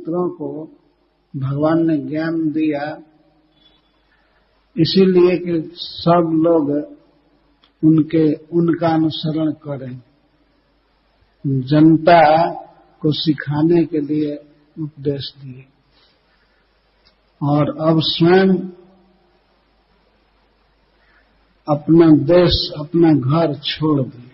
पुत्रों को भगवान ने ज्ञान दिया इसीलिए कि सब लोग उनका अनुसरण करें। जनता को सिखाने के लिए उपदेश दिए और अब स्वयं अपना देश, अपना घर छोड़ दिए।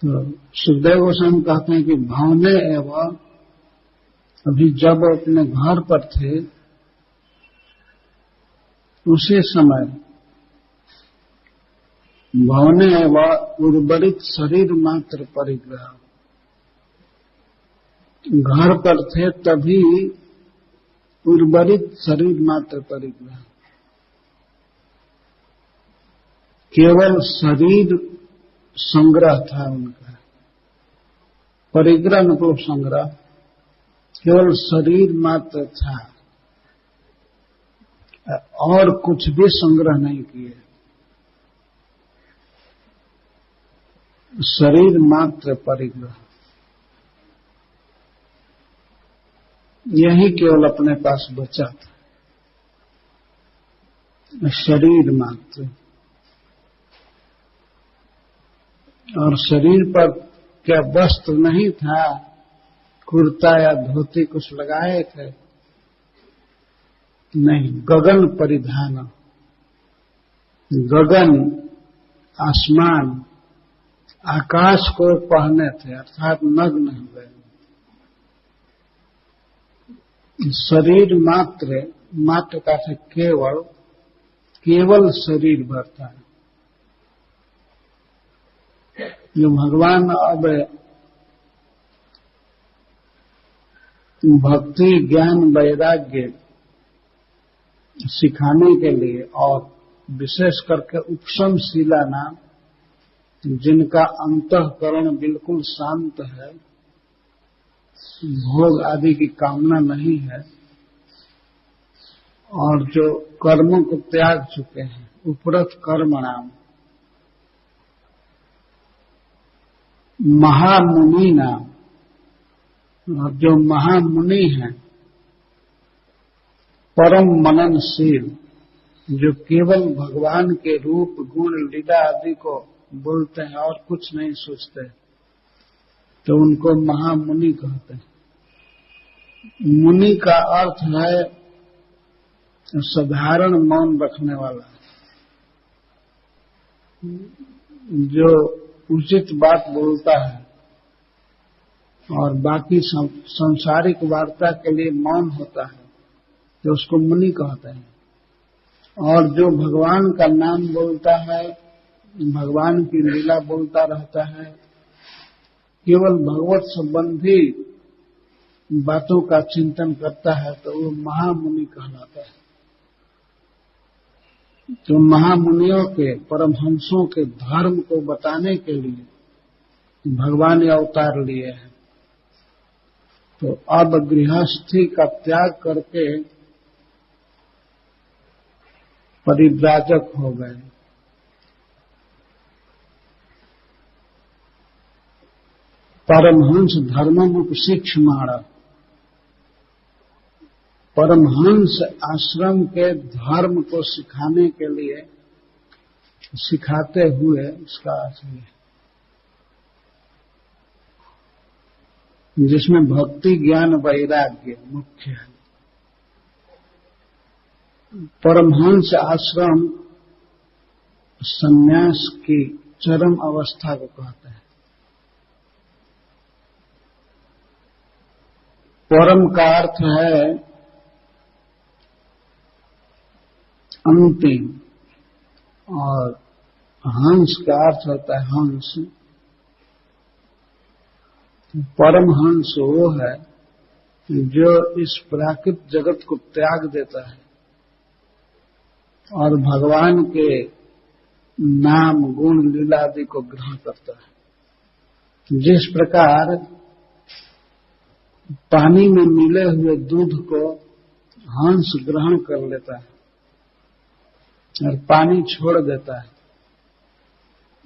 तो सुखदेव गोस्वामी कहते हैं कि भावने एवं अभी जब अपने घर पर थे उसी समय भावने एवं उर्वरित शरीर मात्र परिग्रह, घर पर थे तभी उर्वरित शरीर मात्र परिग्रह, केवल शरीर संग्रह था उनका। परिग्रह मतलब संग्रह, केवल शरीर मात्र था और कुछ भी संग्रह नहीं किए। शरीर मात्र परिग्रह, यही केवल अपने पास बचा था, शरीर मात्र। और शरीर पर क्या वस्त्र नहीं था, कुर्ता या धोती कुछ लगाए थे? नहीं, गगन परिधान, गगन आसमान आकाश को पहने थे, अर्थात नग्न हुए। शरीर मात्र, मात्र का था केवल, केवल शरीर भरता है। जो भगवान अब भक्ति ज्ञान वैराग्य सिखाने के लिए और विशेष करके उपशमशीला नाम, जिनका अंतःकरण बिल्कुल शांत है, भोग आदि की कामना नहीं है और जो कर्मों को त्याग चुके हैं, उपरत कर्म नाम, महामुनि नाम, और जो महामुनि हैं परम मननशील, जो केवल भगवान के रूप गुण लीला आदि को बोलते हैं और कुछ नहीं सोचते, तो उनको महामुनि कहते हैं। मुनि का अर्थ है साधारण मौन रखने वाला, जो उचित बात बोलता है और बाकी सांसारिक वार्ता के लिए मौन होता है, तो उसको मुनि कहते हैं। और जो भगवान का नाम बोलता है, भगवान की लीला बोलता रहता है, केवल भगवत संबंधी बातों का चिंतन करता है, तो वो महामुनि कहलाता है। तो महामुनियों के, परमहंसों के धर्म को बताने के लिए भगवान ये अवतार लिए हैं। तो अब गृहस्थी का त्याग करके परिव्राजक हो गए। परमहंस धर्मम उपशिक्षमाण, परमहंस आश्रम के धर्म को सिखाने के लिए, सिखाते हुए, इसका अर्थ है जिसमें भक्ति ज्ञान वैराग्य मुख्य है। परमहंस आश्रम संन्यास की चरम अवस्था को कहते हैं। परम का अर्थ है अंतिम, और हंस का अर्थ होता है हंस। परमहंस वो है जो इस प्राकृत जगत को त्याग देता है और भगवान के नाम गुण लीला आदि को ग्रहण करता है। जिस प्रकार पानी में मिले हुए दूध को हंस ग्रहण कर लेता है और पानी छोड़ देता है,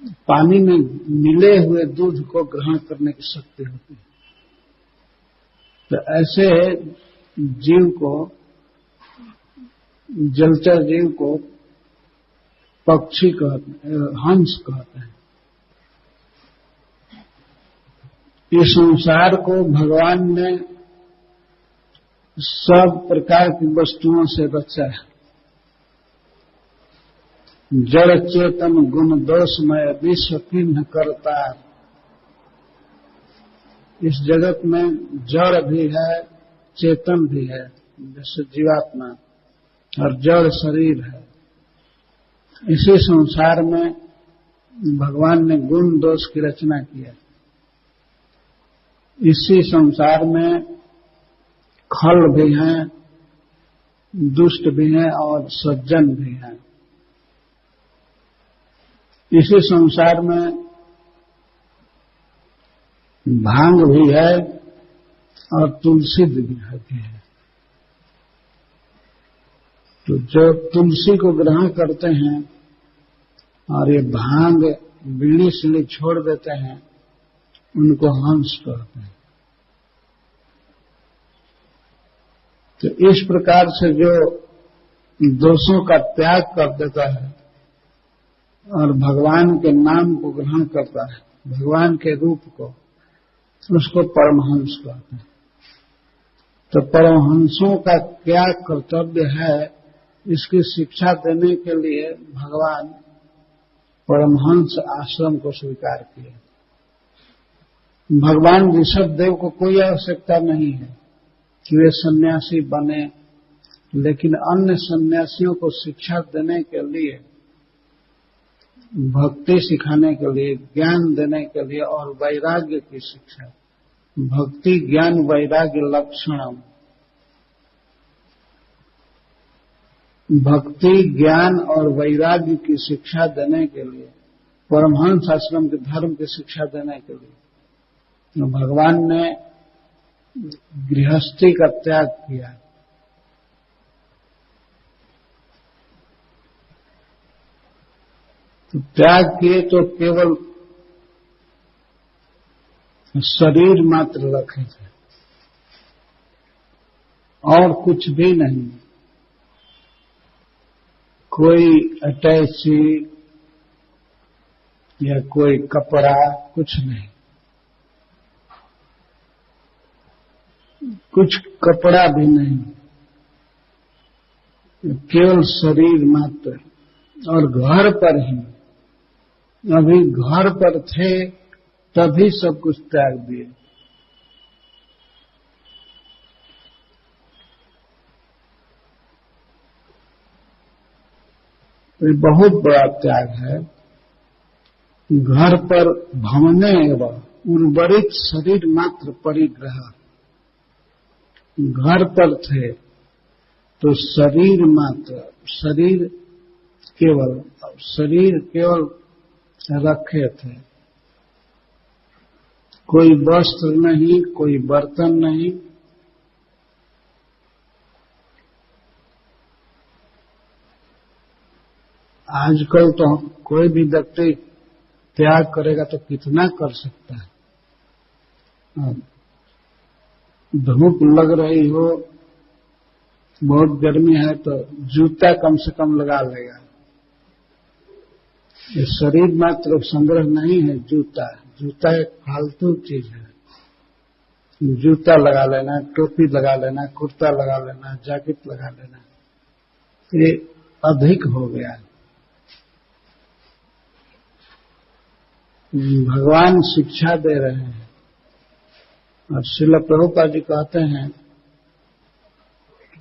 पानी में मिले हुए दूध को ग्रहण करने की शक्ति होती है। तो ऐसे जीव को, जलचर जीव को पक्षी कहते हैं, हंस कहते हैं। इस संसार को भगवान ने सब प्रकार की वस्तुओं से रचा है। जड़ चेतन गुण दोषमय विश्व किन्ह करतार। इस जगत में जड़ भी है, चेतन भी है, जैसे जीवात्मा, और जड़ शरीर है। इसी संसार में भगवान ने गुण दोष की रचना की है। इसी संसार में खल भी हैं, दुष्ट भी हैं और सज्जन भी हैं। इसी संसार में भांग भी है और तुलसी भी है। तो जो तुलसी को ग्रहण करते हैं और ये भांग बीड़ी सीढ़ी छोड़ देते हैं, उनको हंस कहते हैं। तो इस प्रकार से जो दोषों का त्याग कर देता है और भगवान के नाम को ग्रहण करता है, भगवान के रूप को, उसको परमहंस कहते हैं। तो परमहंसों का क्या कर्तव्य है, इसकी शिक्षा देने के लिए भगवान परमहंस आश्रम को स्वीकार किए। भगवान ऋषभ देव को कोई आवश्यकता नहीं है कि वे सन्यासी बने, लेकिन अन्य सन्यासियों को शिक्षा देने के लिए, भक्ति सिखाने के लिए, ज्ञान देने के लिए और वैराग्य की शिक्षा, भक्ति ज्ञान वैराग्य लक्षणम, भक्ति ज्ञान और वैराग्य की शिक्षा देने के लिए, परमहंस आश्रम के धर्म की शिक्षा देने के लिए तो भगवान ने गृहस्थी का त्याग किया। तो त्याग किए तो केवल शरीर मात्र रखे थे और कुछ भी नहीं, कोई अटैची या कोई कपड़ा, कुछ नहीं, कुछ कपड़ा भी नहीं, केवल शरीर मात्र। और घर पर ही, अभी घर पर थे तभी सब कुछ त्याग दिए। ये बहुत बड़ा त्याग है। घर पर भवने एवं उर्वरित शरीर मात्र परिग्रह। घर पर थे तो शरीर मात्र, शरीर केवल रखे थे, कोई वस्त्र नहीं, कोई बर्तन नहीं, आजकल तो कोई भी व्यक्ति त्याग करेगा तो कितना कर सकता है। धूप लग रही हो, बहुत गर्मी है तो जूता कम से कम लगा लेगा। ये शरीर मात्र संग्रह नहीं है। जूता एक फालतू चीज है। जूता लगा लेना, टोपी लगा लेना, कुर्ता लगा लेना, जैकेट लगा लेना, ये अधिक हो गया है। भगवान शिक्षा दे रहे हैं और श्रील प्रभुपाद जी कहते हैं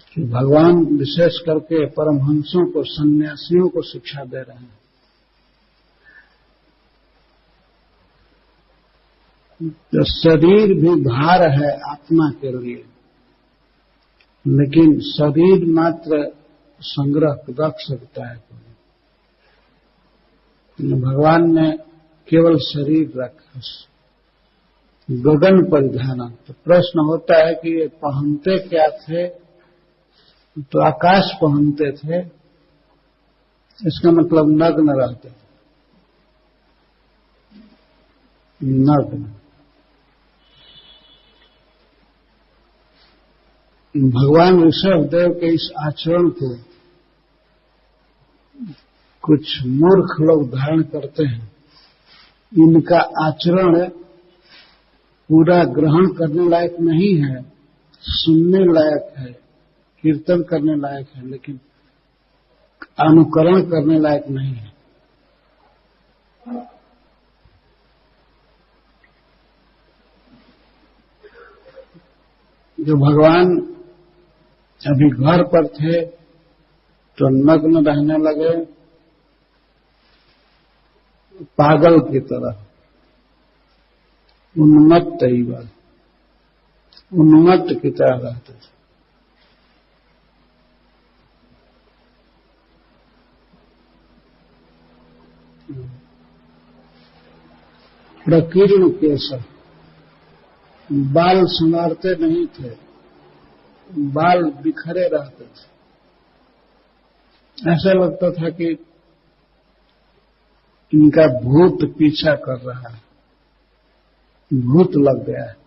कि भगवान विशेष करके परमहंसों को, सन्यासियों को शिक्षा दे रहे हैं। तो शरीर भी भार है आत्मा के लिए, लेकिन शरीर मात्र संग्रह रख सकता है। भगवान ने केवल शरीर रखा, गगन परिधान। तो प्रश्न होता है कि ये पहनते क्या थे? तो आकाश पहनते थे, इसका मतलब नग्न रहते थे। नग्न। भगवान ऋषभ देव के इस आचरण को कुछ मूर्ख लोग धारण करते हैं। इनका आचरण पूरा ग्रहण करने लायक नहीं है, सुनने लायक है, कीर्तन करने लायक है, लेकिन अनुकरण करने लायक नहीं है। जो भगवान अभी घर पर थे तो नग्न रहने लगे, पागल की तरह, उन्मत्त ही बात, उन्मत्त की तरह रहते थे। प्रकीर्ण केशव, बाल संवारते नहीं थे, बाल बिखरे रहते थे। ऐसा लगता था कि इनका भूत पीछा कर रहा है, भूत लग गया है।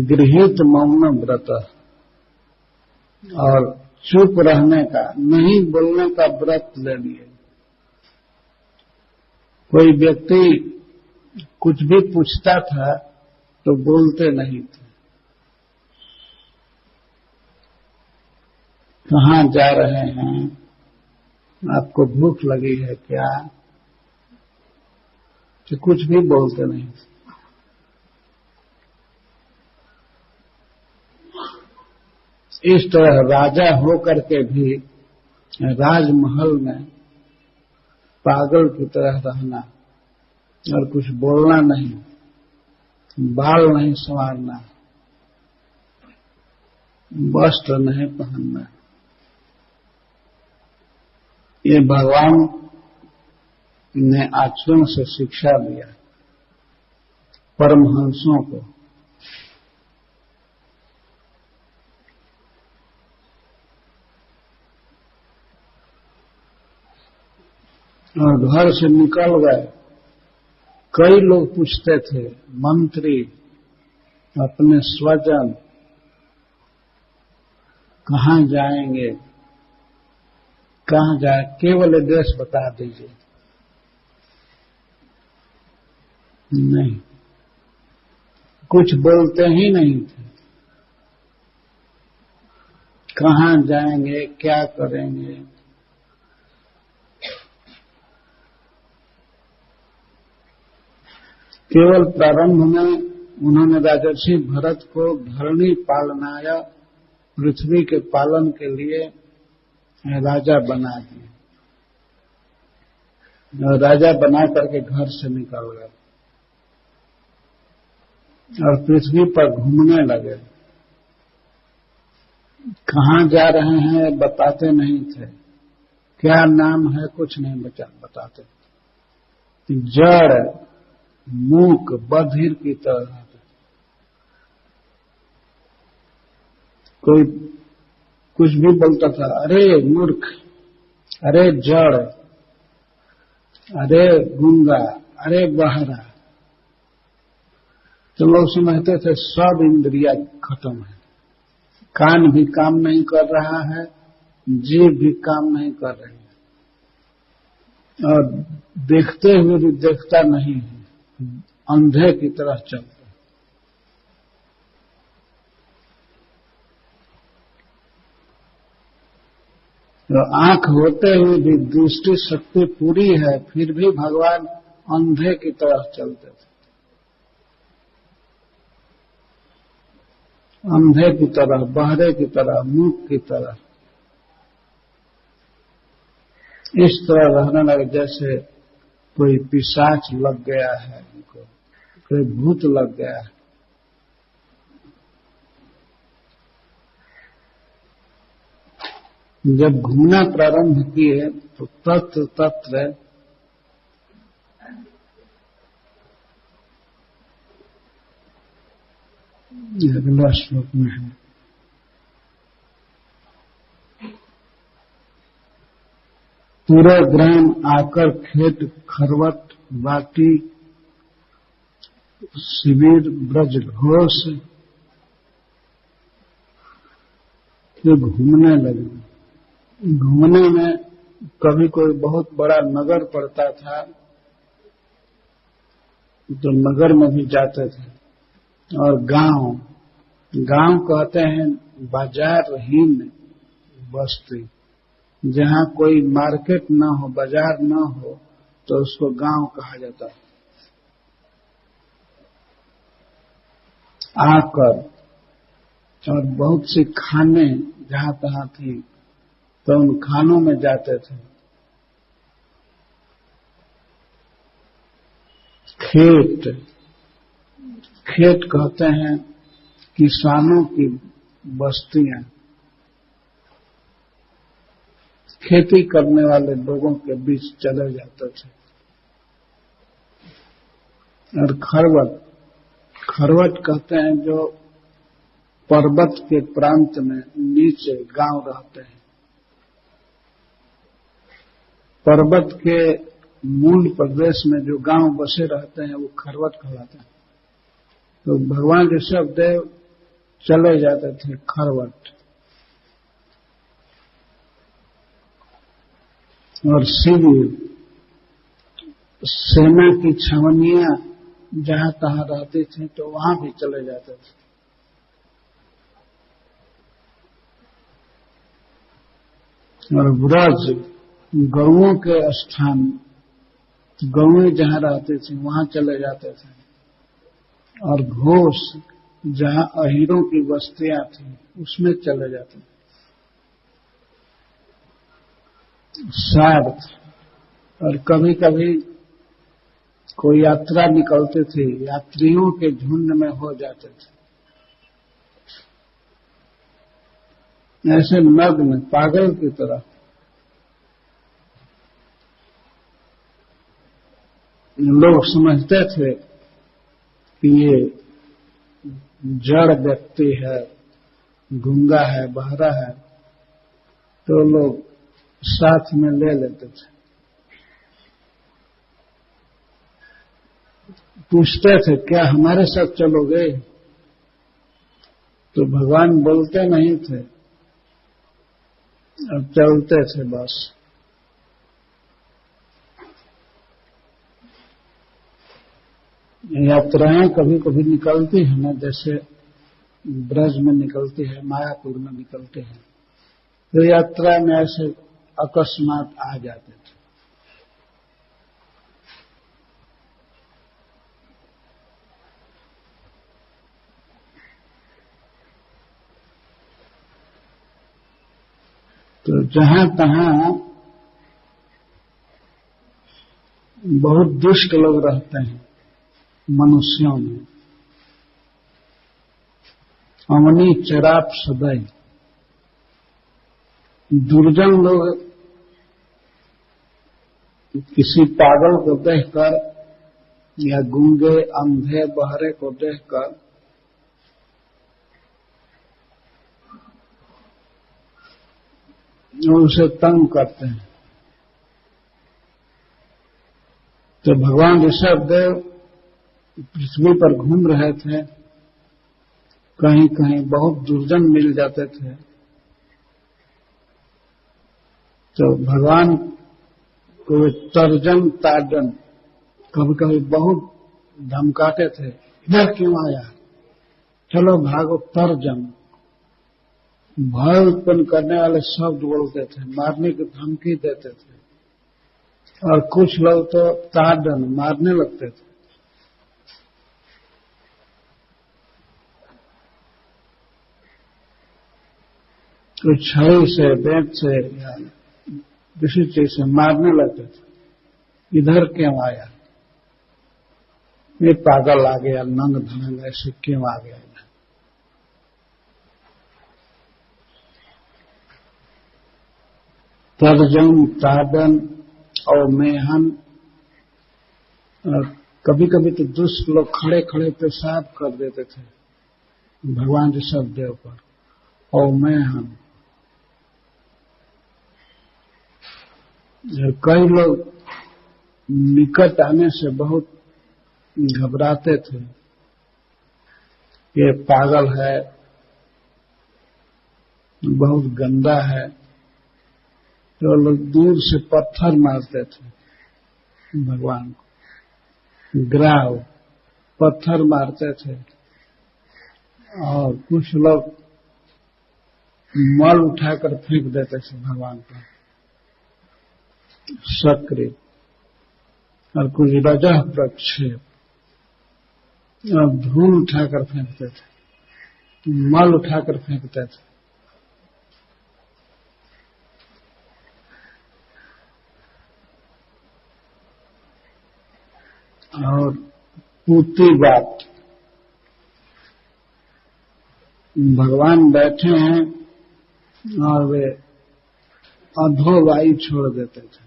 गृहीत मौन व्रत, और चुप रहने का, नहीं बोलने का व्रत ले लिए। कोई व्यक्ति कुछ भी पूछता था तो बोलते नहीं थे। कहाँ जा रहे हैं, आपको भूख लगी है क्या, तो कुछ भी बोलते नहीं थे। इस तरह राजा होकर के भी राजमहल में पागल की तरह रहना और कुछ बोलना नहीं, बाल नहीं संवारना, वस्त्र नहीं पहनना, ये भगवान ने आचरण से शिक्षा दिया परमहंसों को। और घर से निकल गए। कई लोग पूछते थे, मंत्री, अपने स्वजन, कहाँ जाएंगे, कहाँ जाए, केवल एड्रेस बता दीजिए। नहीं, कुछ बोलते ही नहीं थे। कहाँ जाएंगे, क्या करेंगे, केवल प्रारंभ में उन्होंने राजर्षि भरत को धरणी पालनाय, पृथ्वी के पालन के लिए राजा बना दिए, और राजा बना करके घर से निकल गए और पृथ्वी पर घूमने लगे। कहाँ जा रहे हैं बताते नहीं थे, क्या नाम है कुछ नहीं बताते। जड़, मूक, बधिर की तरह। कोई कुछ भी बोलता था, अरे मूर्ख, अरे जड़, अरे गूंगा, अरे बहरा, तो लोग समझते थे सब इंद्रिया खत्म है, कान भी काम नहीं कर रहा है, जीभ भी काम नहीं कर रही है, और देखते हुए भी देखता नहीं है, अंधे की तरह चलते। तो आंख होते हुए भी दृष्टि शक्ति पूरी है, फिर भी भगवान अंधे की तरह चलते थे, अंधे की तरह, बहरे की तरह, मूक की तरह। इस तरह रहने लगे जैसे कोई पिशाच लग गया है उनको, कोई भूत लग गया है। जब घूमना प्रारंभ किए तो तत्र तत्र अगला श्लोक में है, पूरे ग्राम आकर खेत खरवट बाटी शिविर ब्रज घोष ये घूमने लगे। घूमने में कभी कोई बहुत बड़ा नगर पड़ता था तो नगर में भी जाते थे, और गांव कहते हैं बाजारहीन बस्ती, जहां कोई मार्केट न हो, बाजार न हो, तो उसको गांव कहा जाता है। आकर और बहुत सी खाने जहां तहां थी तो उन खानों में जाते थे। खेत कहते हैं किसानों की बस्तियां, खेती करने वाले लोगों के बीच चले जाते थे। और खरवट कहते हैं जो पर्वत के प्रांत में नीचे गांव रहते हैं। पर्वत के मूल प्रदेश में जो गांव बसे रहते हैं वो खरवट कहलाते हैं। तो भगवान ऋषभदेव चले जाते थे खरवट, और शिविर सेना की छावनियां जहां तहां रहती थी तो वहां भी चले जाते थे। और ब्रज गौओं के स्थान, गौएं जहां रहती थी वहां चले जाते थे। और घोष जहां अहीरों की बस्तियां थी उसमें चले जाते थे। सार्थ, और कभी कभी कोई यात्रा निकलती थी, यात्रियों के झुंड में हो जाते थे। ऐसे नग्न पागल की तरह लोग समझते थे कि ये जड़ व्यक्ति है, गूंगा है, बहरा है, तो लोग साथ में ले लेते थे। पूछते थे क्या हमारे साथ चलोगे? तो भगवान बोलते नहीं थे, अब चलते थे बस। यात्राएं कभी कभी निकलती है ना, जैसे ब्रज में निकलती है, मायापुर में निकलती है, तो यात्रा में ऐसे अकस्मात आ जाते थे। तो जहां तहां बहुत दुष्ट लोग रहते हैं मनुष्यों में, अमनी चराप सदै, दुर्जन लोग किसी पागल को देखकर या गूंगे अंधे बहरे को देखकर उसे तंग करते हैं। तो भगवान ऋषभदेव पृथ्वी पर घूम रहे थे, कहीं कहीं बहुत दुर्जन मिल जाते थे, तो भगवान को तर्जन ताडन कभी कभी बहुत धमकाते थे, इधर क्यों आया, चलो भागो। तर्जन भय उत्पन्न करने वाले शब्द बोलते थे, मारने की धमकी देते थे। और कुछ लोग तो ताडन मारने लगते थे। तो छड़ी से, बेंत से या किसी चीज से मारने लगते थे, इधर क्यों आया, ये पागल आ गया, नंग धनंग ऐसे क्यों आ गया। तर्जन ताडन और मेहन, कभी कभी तो दुष्ट लोग खड़े खड़े पेशाब कर देते थे भगवान ऋषभदेव पर। और मेहन कई लोग निकट आने से बहुत घबराते थे, ये पागल है, बहुत गंदा है, तो लोग दूर से पत्थर मारते थे भगवान को, ग्राव पत्थर मारते थे। और कुछ लोग मल उठाकर फेंक देते थे भगवान पर, सक्रिय, और कुछ रजह प्रक्षेप, और धूल उठाकर फेंकते थे, मल उठाकर फेंकते थे। और पूती बात, भगवान बैठे हैं और वे अधोवायु छोड़ देते थे,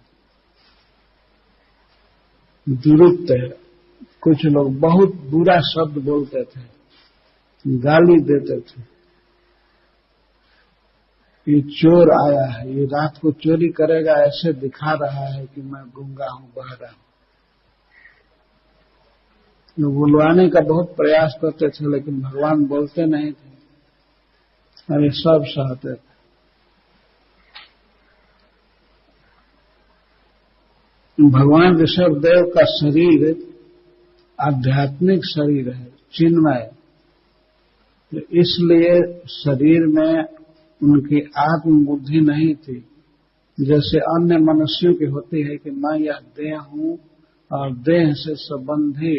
दुरुक्त है। कुछ लोग बहुत बुरा शब्द बोलते थे, गाली देते थे, ये चोर आया है, ये रात को चोरी करेगा, ऐसे दिखा रहा है कि मैं गूंगा हूं, बहरा हूं। लोग बुलवाने का बहुत प्रयास करते थे, लेकिन भगवान बोलते नहीं थे, और ये सब सहते थे। भगवान ऋषभदेव का शरीर आध्यात्मिक शरीर है, चिन्मय, इसलिए शरीर में उनकी आत्म बुद्धि नहीं थी, जैसे अन्य मनुष्यों की होती है कि मैं यह देह हूं और देह से संबंधी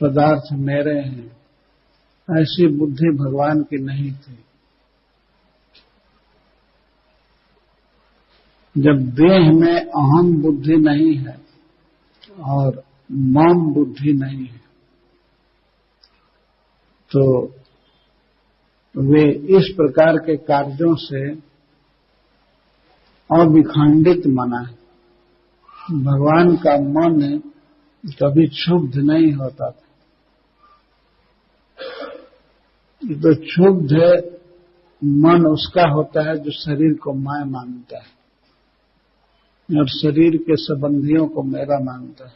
पदार्थ मेरे हैं। ऐसी बुद्धि भगवान की नहीं थी। जब देह में अहम बुद्धि नहीं है और मम बुद्धि नहीं है, तो वे इस प्रकार के कार्यों से अविखंडित मना है। भगवान का मन कभी क्षुब्ध नहीं होता था। तो क्षुब्ध मन उसका होता है जो शरीर को मैं मानता है और शरीर के संबंधियों को मेरा मानता है।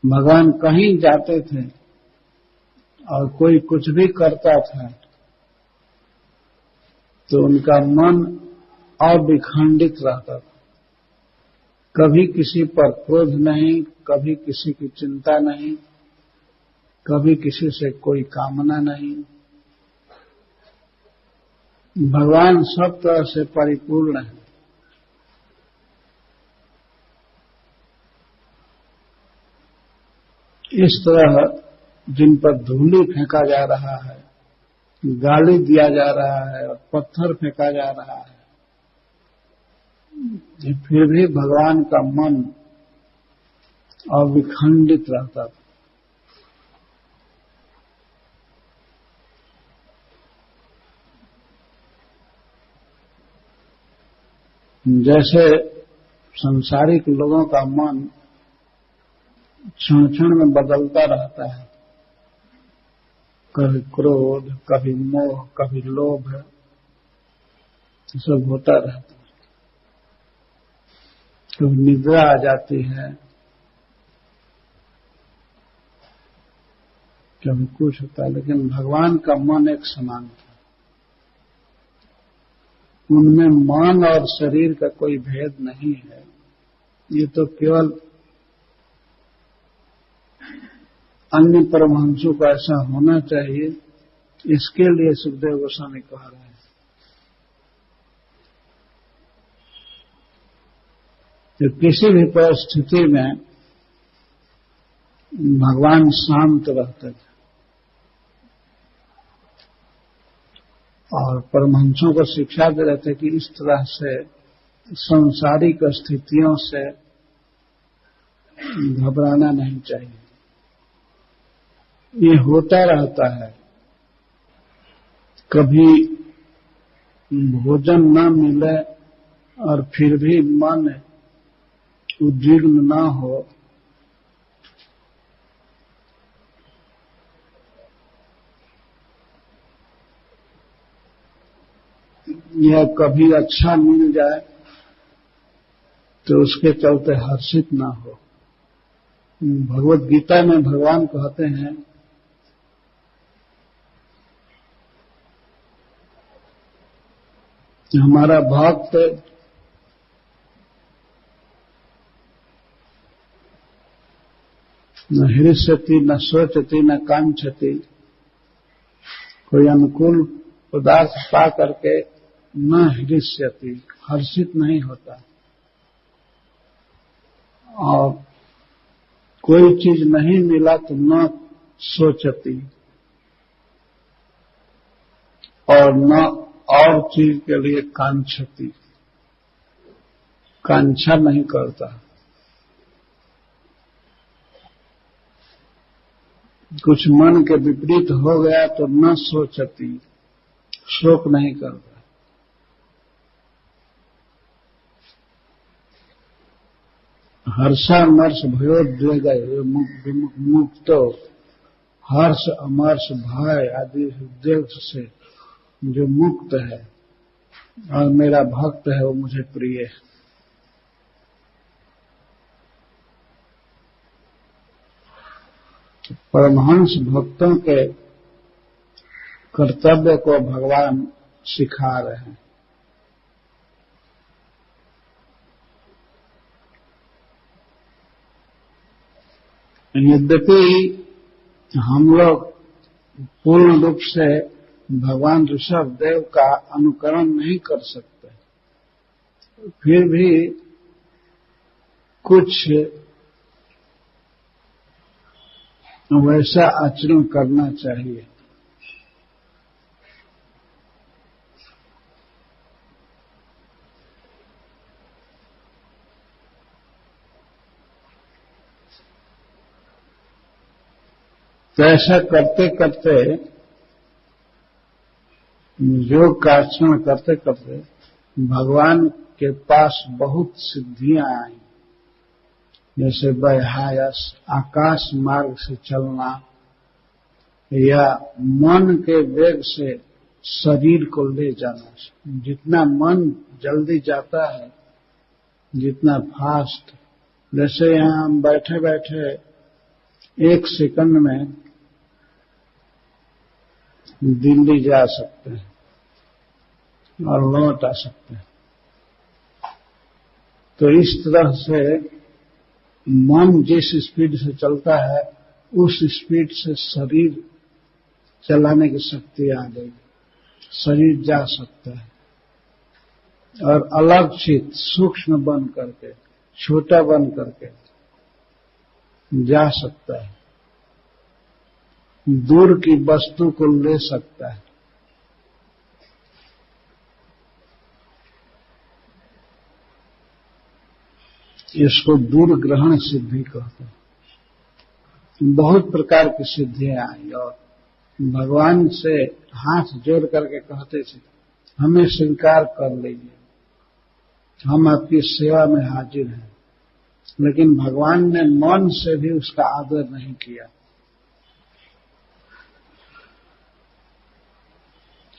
भगवान कहीं जाते थे और कोई कुछ भी करता था तो उनका मन अविखंडित रहता था। कभी किसी पर क्रोध नहीं, कभी किसी की चिंता नहीं, कभी किसी से कोई कामना नहीं। भगवान सब तरह से परिपूर्ण है। इस तरह जिन पर धूली फेंका जा रहा है, गाली दिया जा रहा है और पत्थर फेंका जा रहा है, फिर भी भगवान का मन अविखंडित रहता था। जैसे संसारिक लोगों का मन क्षण क्षण में बदलता रहता है, कभी क्रोध, कभी मोह, कभी लोभ, सब होता रहता है। कभी निद्रा आ जाती है, कभी कुछ होता है, लेकिन भगवान का मन एक समान था। उनमें मन और शरीर का कोई भेद नहीं है। ये तो केवल अन्य परमहंसों को ऐसा होना चाहिए, इसके लिए सुखदेव गोस्वामी कह रहे हैं। तो किसी भी परिस्थिति में भगवान शांत रहते थे और परमहंसों को शिक्षा दे रहे थे कि इस तरह से सांसारिक स्थितियों से घबराना नहीं चाहिए। ये होता रहता है, कभी भोजन न मिले और फिर भी मन उद्विग्न न हो, या कभी अच्छा मिल जाए तो उसके चलते हर्षित ना हो। भगवत गीता में भगवान कहते हैं कि हमारा भक्त न हृष्यति न सोचति न कांक्षति, कोई अनुकूल पदार्थ पा करके न हृष्यति, हर्षित नहीं होता, और कोई चीज नहीं मिला तो न सोचती, और न और चीज के लिए कांक्षती, कांक्षा नहीं करता। कुछ मन के विपरीत हो गया तो न सोचती, शोक नहीं करता। हर्षामर्ष भयोद्वेग मुक्तो, हर्ष अमर्ष भय आदि उद्वेग से जो मुक्त है और मेरा भक्त है वो मुझे प्रिय है। परमहंस भक्तों के कर्तव्य को भगवान सिखा रहे हैं। यद्यपि हम लोग पूर्ण रूप से भगवान ऋषभ देव का अनुकरण नहीं कर सकते, फिर भी कुछ वैसा आचरण करना चाहिए। तो ऐसा करते करते, योग का आचरण करते करते भगवान के पास बहुत सिद्धियां आई, जैसे वैहायस, आकाश मार्ग से चलना, या मन के वेग से शरीर को ले जाना। जितना मन जल्दी जाता है, जितना फास्ट, जैसे यहां हम बैठे बैठे 1 सेकंड में दिल्ली जा सकते हैं और लौट आ सकते हैं, तो इस तरह से मन जिस स्पीड से चलता है उस स्पीड से शरीर चलाने की शक्ति आ गई, शरीर जा सकता है और अलक्षित सूक्ष्म बन करके, छोटा बन करके जा सकता है, दूर की वस्तु को ले सकता है। इसको दूर ग्रहण सिद्धि कहते हैं। बहुत प्रकार की सिद्धियां आई और भगवान से हाथ जोड़ करके कहते थे, हमें स्वीकार कर लीजिए, हम आपकी सेवा में हाजिर हैं। लेकिन भगवान ने मन से भी उसका आदर नहीं किया।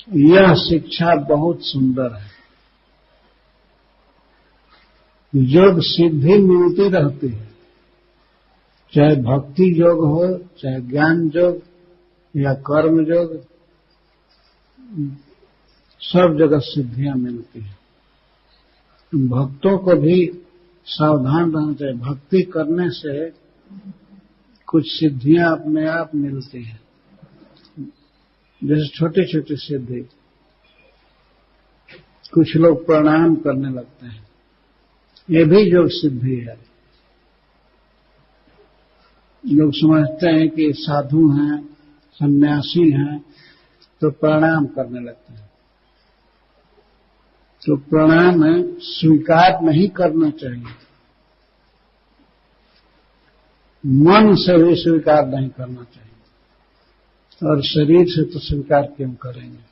यह शिक्षा बहुत सुंदर है। योग सिद्धि मिलती रहती है, चाहे भक्ति योग हो, चाहे ज्ञान योग या कर्म योग, सब जगह सिद्धियां मिलती हैं। भक्तों को भी सावधान रहना चाहिए। भक्ति करने से कुछ सिद्धियां अपने आप मिलती हैं, जैसे छोटी छोटी सिद्धि। कुछ लोग प्रणाम करने लगते हैं, ये भी योग सिद्धि है। लोग समझते हैं कि साधु हैं, सन्यासी हैं, तो प्रणाम करने लगते हैं। तो प्रणाम स्वीकार नहीं करना चाहिए, मन से भी स्वीकार नहीं करना चाहिए, और शरीर से तो स्वीकार क्यों करेंगे।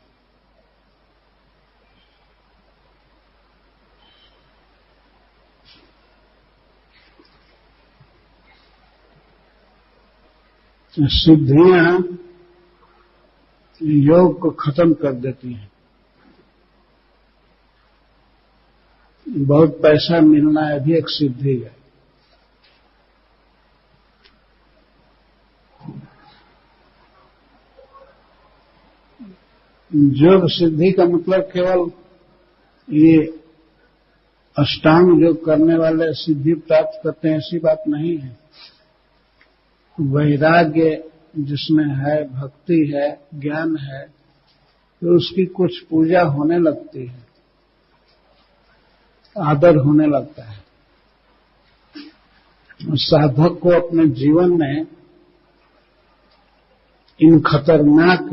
सिद्धियां योग को खत्म कर देती हैं। बहुत पैसा मिलना है भी एक सिद्धि है। योग सिद्धि का मतलब केवल ये अष्टांग योग करने वाले सिद्धि प्राप्त करते हैं ऐसी बात नहीं है। वैराग्य जिसमें है, भक्ति है, ज्ञान है, तो उसकी कुछ पूजा होने लगती है, आदर होने लगता है। साधक को अपने जीवन में इन खतरनाक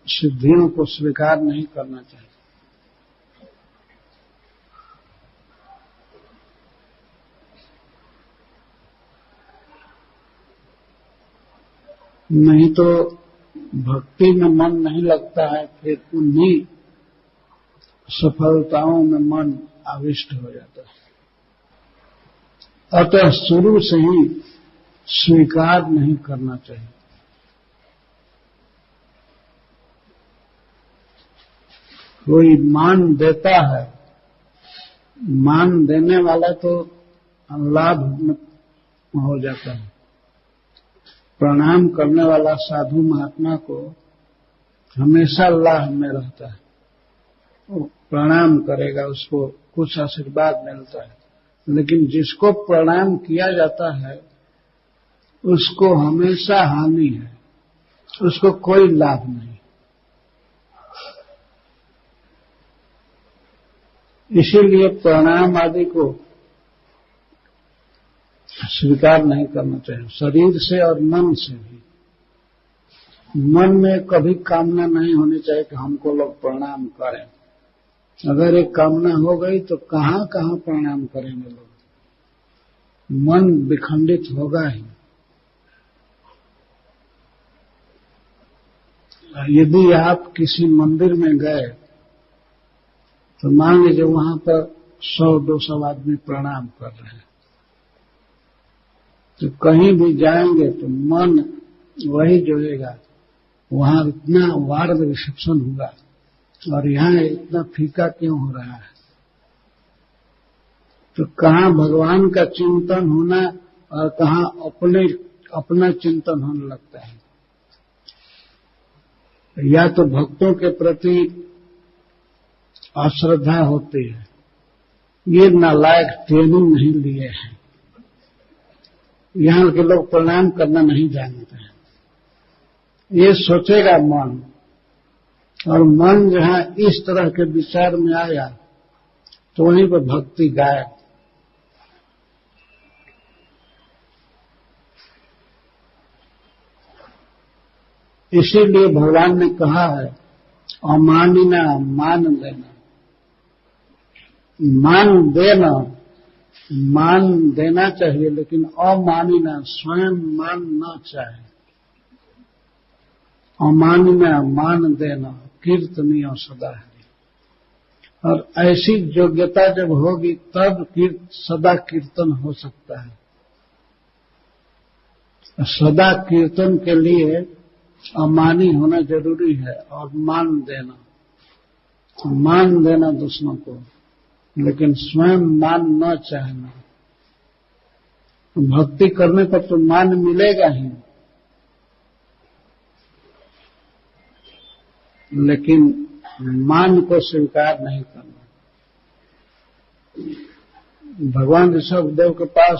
सिद्धियों को स्वीकार नहीं करना चाहिए। नहीं तो भक्ति में मन नहीं लगता है, फिर उन्हीं सफलताओं में मन आविष्ट हो जाता है। अतः शुरू से ही स्वीकार नहीं करना चाहिए। कोई मान देता है, मान देने वाला तो लाभ में हो जाता है। प्रणाम करने वाला साधु महात्मा को हमेशा लाभ में रहता है। वो प्रणाम करेगा, उसको कुछ आशीर्वाद मिलता है। लेकिन जिसको प्रणाम किया जाता है उसको हमेशा हानि है, उसको कोई लाभ नहीं। इसीलिए प्रणाम आदि को स्वीकार नहीं करना चाहिए, शरीर से और मन से भी। मन में कभी कामना नहीं होनी चाहिए कि हमको लोग प्रणाम करें। अगर एक कामना हो गई तो कहां कहां प्रणाम करेंगे लोग, मन विखंडित होगा ही। यदि आप किसी मंदिर में गए तो मान लीजिए वहां पर 100-200 आदमी प्रणाम कर रहे हैं, तो कहीं भी जाएंगे तो मन वही जोड़ेगा, वहां इतना वार्म रिसेप्शन हुआ और यहाँ इतना फीका क्यों हो रहा है। तो कहाँ भगवान का चिंतन होना और कहाँ अपना चिंतन होने लगता है। या तो भक्तों के प्रति अश्रद्धा होती है, ये नालायक ट्रेनिंग नहीं लिए हैं, यहाँ के लोग प्रणाम करना नहीं जानते हैं, ये सोचेगा मन। और मन जहां इस तरह के विचार में आया तो वहीं पर भक्ति गायब। इसीलिए भगवान ने कहा है अमानिना मान देना। मान देना चाहिए, लेकिन अमानिना स्वयं मान न चाहे। अमानिना मान देना कीर्तनीय सदा है। और ऐसी योग्यता जब होगी तब सदा कीर्तन हो सकता है। सदा कीर्तन के लिए अमानी होना जरूरी है और मान देना दूसरों को, लेकिन स्वयं मान न चाहना। भक्ति करने पर तो मान मिलेगा ही, लेकिन मान को स्वीकार नहीं करना। भगवान ऋषभदेव के पास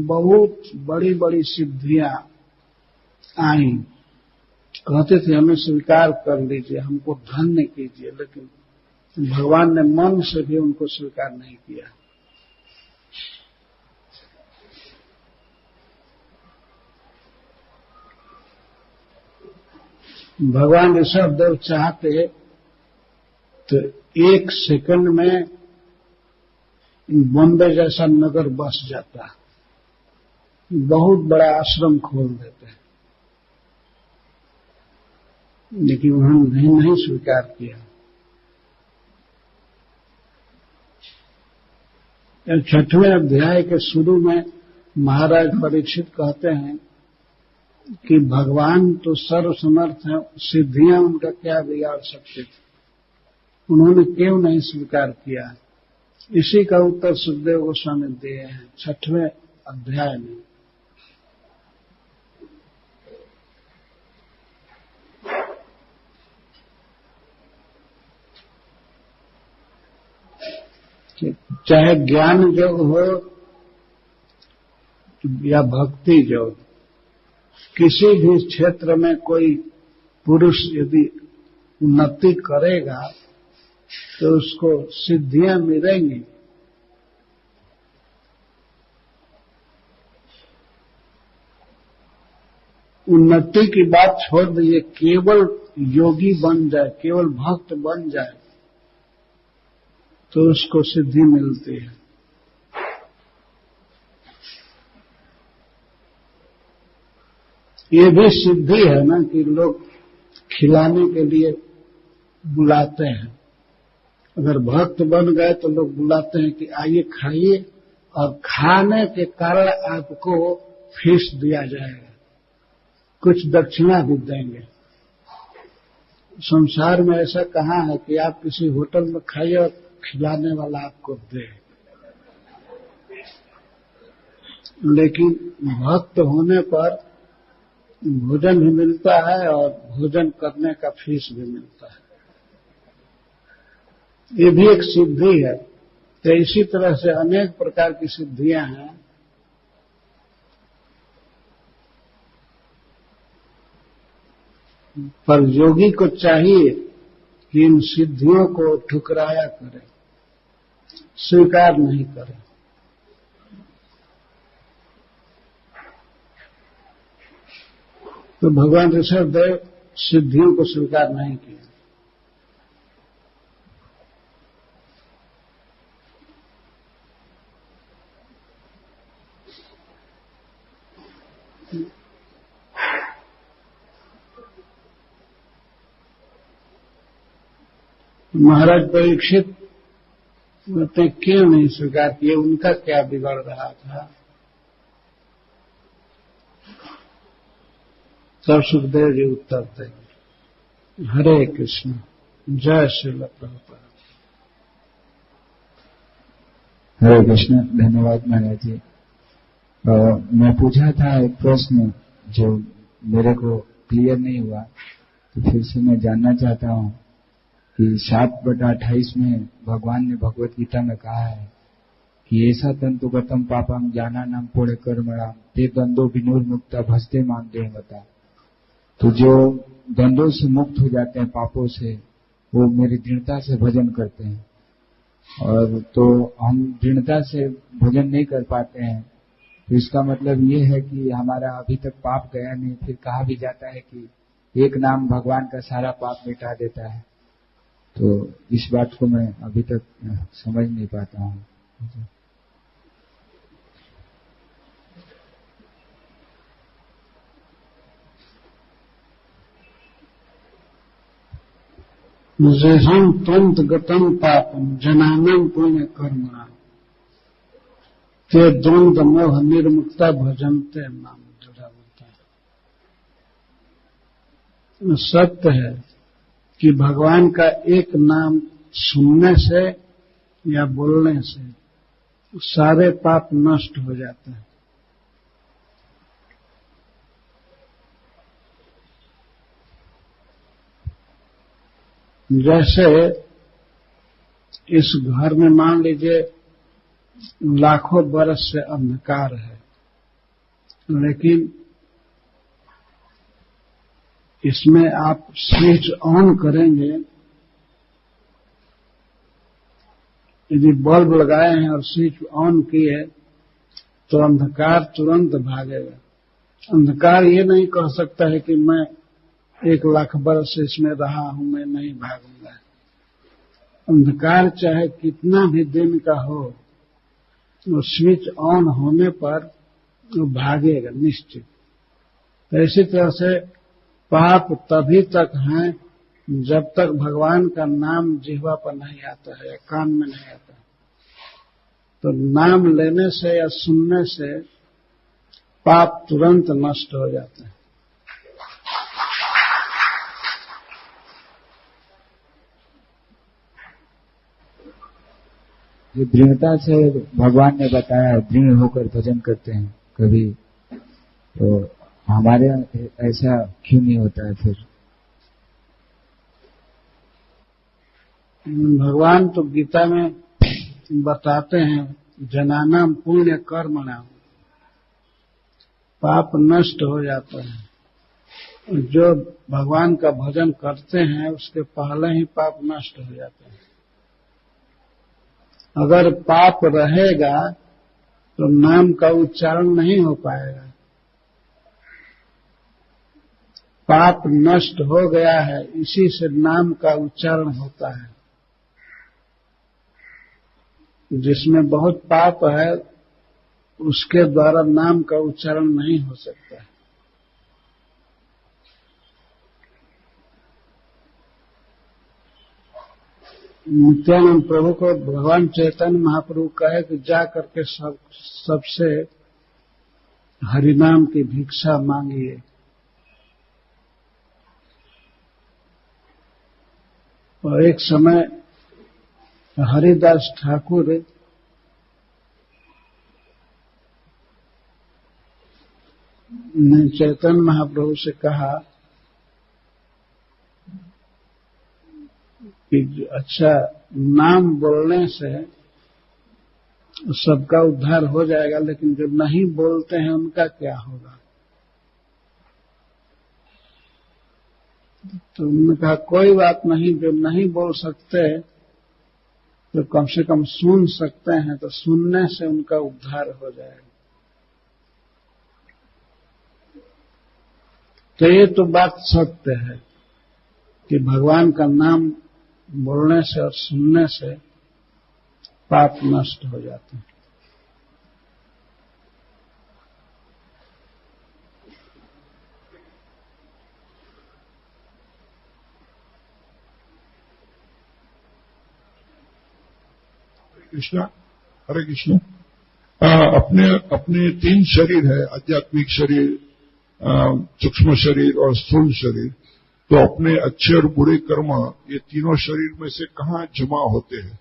बहुत बड़ी बड़ी सिद्धियां आई, कहते थे हमें स्वीकार कर लीजिए, हमको धन्य कीजिए, लेकिन भगवान ने मन से भी उनको स्वीकार नहीं किया। भगवान ऋषभदेव चाहते तो 1 सेकंड में बॉम्बे जैसा नगर बस जाता, बहुत बड़ा आश्रम खोल देते, लेकिन उन्होंने नहीं स्वीकार किया। 6वें अध्याय के शुरू में महाराज परीक्षित कहते हैं कि भगवान तो सर्वसमर्थ है, सिद्धियां उनका क्या बिगाड़ सकते थे, उन्होंने क्यों नहीं स्वीकार किया। इसी का उत्तर सुखदेव गोस्वामी दिए हैं 6वें अध्याय में। चाहे ज्ञान योग हो या भक्ति योग, किसी भी क्षेत्र में कोई पुरुष यदि उन्नति करेगा तो उसको सिद्धियां मिलेंगी। उन्नति की बात छोड़ दीजिए, केवल योगी बन जाए, केवल भक्त बन जाए तो उसको सिद्धि मिलती है। ये भी सिद्धि है ना कि लोग खिलाने के लिए बुलाते हैं। अगर भक्त बन गए तो लोग बुलाते हैं कि आइए खाइए, और खाने के कारण आपको फीस दिया जाएगा, कुछ दक्षिणा भी देंगे। संसार में ऐसा कहाँ है कि आप किसी होटल में खाइए और खिलाने वाला आपको दे, लेकिन भक्त होने पर भोजन भी मिलता है और भोजन करने का फीस भी मिलता है। ये भी एक सिद्धि है। तो इसी तरह से अनेक प्रकार की सिद्धियां हैं। पर योगी को चाहिए कि इन सिद्धियों को ठुकराया करे, स्वीकार नहीं करे। तो भगवान ऋषभदेव सिद्धियों को स्वीकार नहीं किया। महाराज परीक्षित बोलते क्यों नहीं स्वीकार किए, उनका क्या बिगड़ रहा था? तब सुखदेव जी उत्तर देंगे। हरे कृष्ण, जय श्रील प्रभुपाद। हरे कृष्ण। धन्यवाद महाराज जी। मैं पूछा था एक प्रश्न जो मेरे को क्लियर नहीं हुआ, तो फिर से मैं जानना चाहता हूँ कि 7/28 में भगवान ने भगवत गीता में कहा है कि ऐसा तंतुगतम पापम ज्ञानानाम पुण्य कर्मणाम ते द्वंद्वो विनुर्मुक्ता भस्ते माम देवता। तो जो द्वंद्वों से मुक्त हो जाते हैं, पापों से, वो मेरी दृढ़ता से भजन करते हैं। और तो हम दृढ़ता से भजन नहीं कर पाते हैं, तो इसका मतलब ये है कि हमारा अभी तक पाप गया नहीं। फिर कहा भी जाता है कि एक नाम भगवान का सारा पाप मिटा देता है। तो इस बात को मैं अभी तक समझ नहीं पाता हूँ। जेहं त्वंत गतम पापम जनानम पुण्य कर्मणा ते द्वंद्व मोह निर्मुक्ता भजनते नाम। जुड़ा होता है। सत्य है कि भगवान का एक नाम सुनने से या बोलने से सारे पाप नष्ट हो जाते हैं। जैसे इस घर में मान लीजिए लाखों बरस से अंधकार है, लेकिन इसमें आप स्विच ऑन करेंगे, यदि बल्ब लगाए हैं और स्विच ऑन किए तो अंधकार तुरंत भागेगा। अंधकार ये नहीं कह सकता है कि मैं 1,00,000 बरस से इसमें रहा हूं, मैं नहीं भागूंगा। अंधकार चाहे कितना भी दिन का हो, वो स्विच ऑन होने पर वो भागेगा निश्चित। तो इसी तरह से पाप तभी तक हैं जब तक भगवान का नाम जिह्वा पर नहीं आता है या कान में नहीं आता है। तो नाम लेने से या सुनने से पाप तुरंत नष्ट हो जाते हैं। जो दृढ़ता से भगवान ने बताया दृढ़ होकर भजन करते हैं कभी, तो हमारे ऐसा क्यों नहीं होता है फिर? भगवान तो गीता में बताते हैं जनानाम पुण्य कर्मणाम, पाप नष्ट हो जाता है। जो भगवान का भजन करते हैं उसके पहले ही पाप नष्ट हो जाते हैं। अगर पाप रहेगा तो नाम का उच्चारण नहीं हो पाएगा। पाप नष्ट हो गया है, इसी से नाम का उच्चारण होता है। जिसमें बहुत पाप है उसके द्वारा नाम का उच्चारण नहीं हो सकता है। नित्यानंद प्रभु को भगवान चैतन्य महाप्रभु कहे कि जा करके सबसे हरिनाम की भिक्षा मांगिए। और एक समय हरिदास ठाकुर ने चैतन्य महाप्रभु से कहा कि अच्छा, नाम बोलने से सबका उद्धार हो जाएगा, लेकिन जो नहीं बोलते हैं उनका क्या होगा? तो उन्होंने कहा कोई बात नहीं, जो नहीं बोल सकते तो कम से कम सुन सकते हैं, तो सुनने से उनका उद्धार हो जाएगा। तो ये तो बात सत्य है कि भगवान का नाम बोलने से और सुनने से पाप नष्ट हो जाते हैं। कृष्णा, हरे कृष्ण। अपने 3 शरीर है, आध्यात्मिक शरीर, सूक्ष्म शरीर और स्थूल शरीर। तो अपने अच्छे और बुरे कर्म ये तीनों शरीर में से कहाँ जमा होते हैं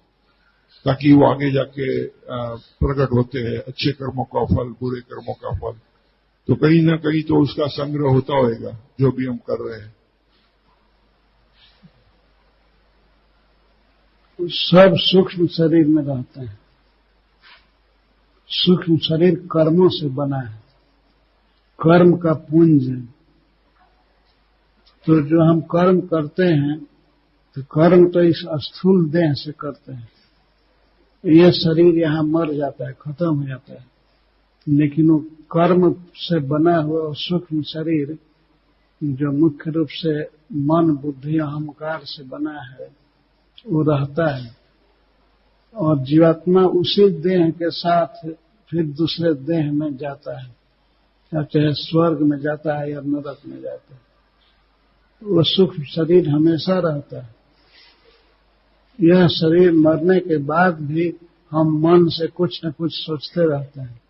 ताकि वो आगे जाके प्रकट होते हैं? अच्छे कर्मों का फल, बुरे कर्मों का फल, तो कहीं ना कहीं तो उसका संग्रह होता होगा जो भी हम कर रहे हैं। सब सूक्ष्म शरीर में रहते हैं। सूक्ष्म शरीर कर्मों से बना है, कर्म का पुंज है। तो जो हम कर्म करते हैं तो कर्म तो इस स्थूल देह से करते हैं। ये शरीर यहाँ मर जाता है, खत्म हो जाता है, लेकिन वो कर्म से बना हुआ सूक्ष्म शरीर जो मुख्य रूप से मन, बुद्धि, अहंकार से बना है वो रहता है। और जीवात्मा उसी देह के साथ फिर दूसरे देह में जाता है, चाहे स्वर्ग में जाता है या नरक में जाता है। वो सूक्ष्म शरीर हमेशा रहता है। यह शरीर मरने के बाद भी हम मन से कुछ न कुछ सोचते रहते हैं।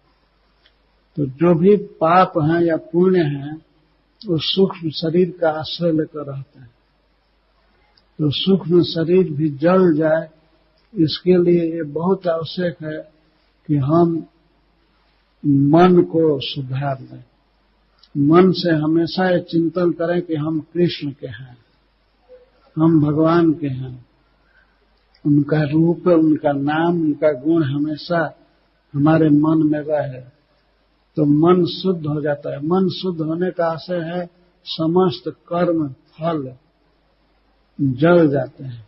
तो जो भी पाप हैं या पुण्य हैं वो सूक्ष्म शरीर का आश्रय लेकर रहते हैं। तो सूक्ष्म शरीर भी जल जाए, इसके लिए ये बहुत आवश्यक है कि हम मन को सुधार लें। मन से हमेशा ये चिंतन करें कि हम कृष्ण के हैं, हम भगवान के हैं, उनका रूप, उनका नाम, उनका गुण हमेशा हमारे मन में रहे, तो मन शुद्ध हो जाता है। मन शुद्ध होने का आशय है समस्त कर्म फल जल जाते हैं।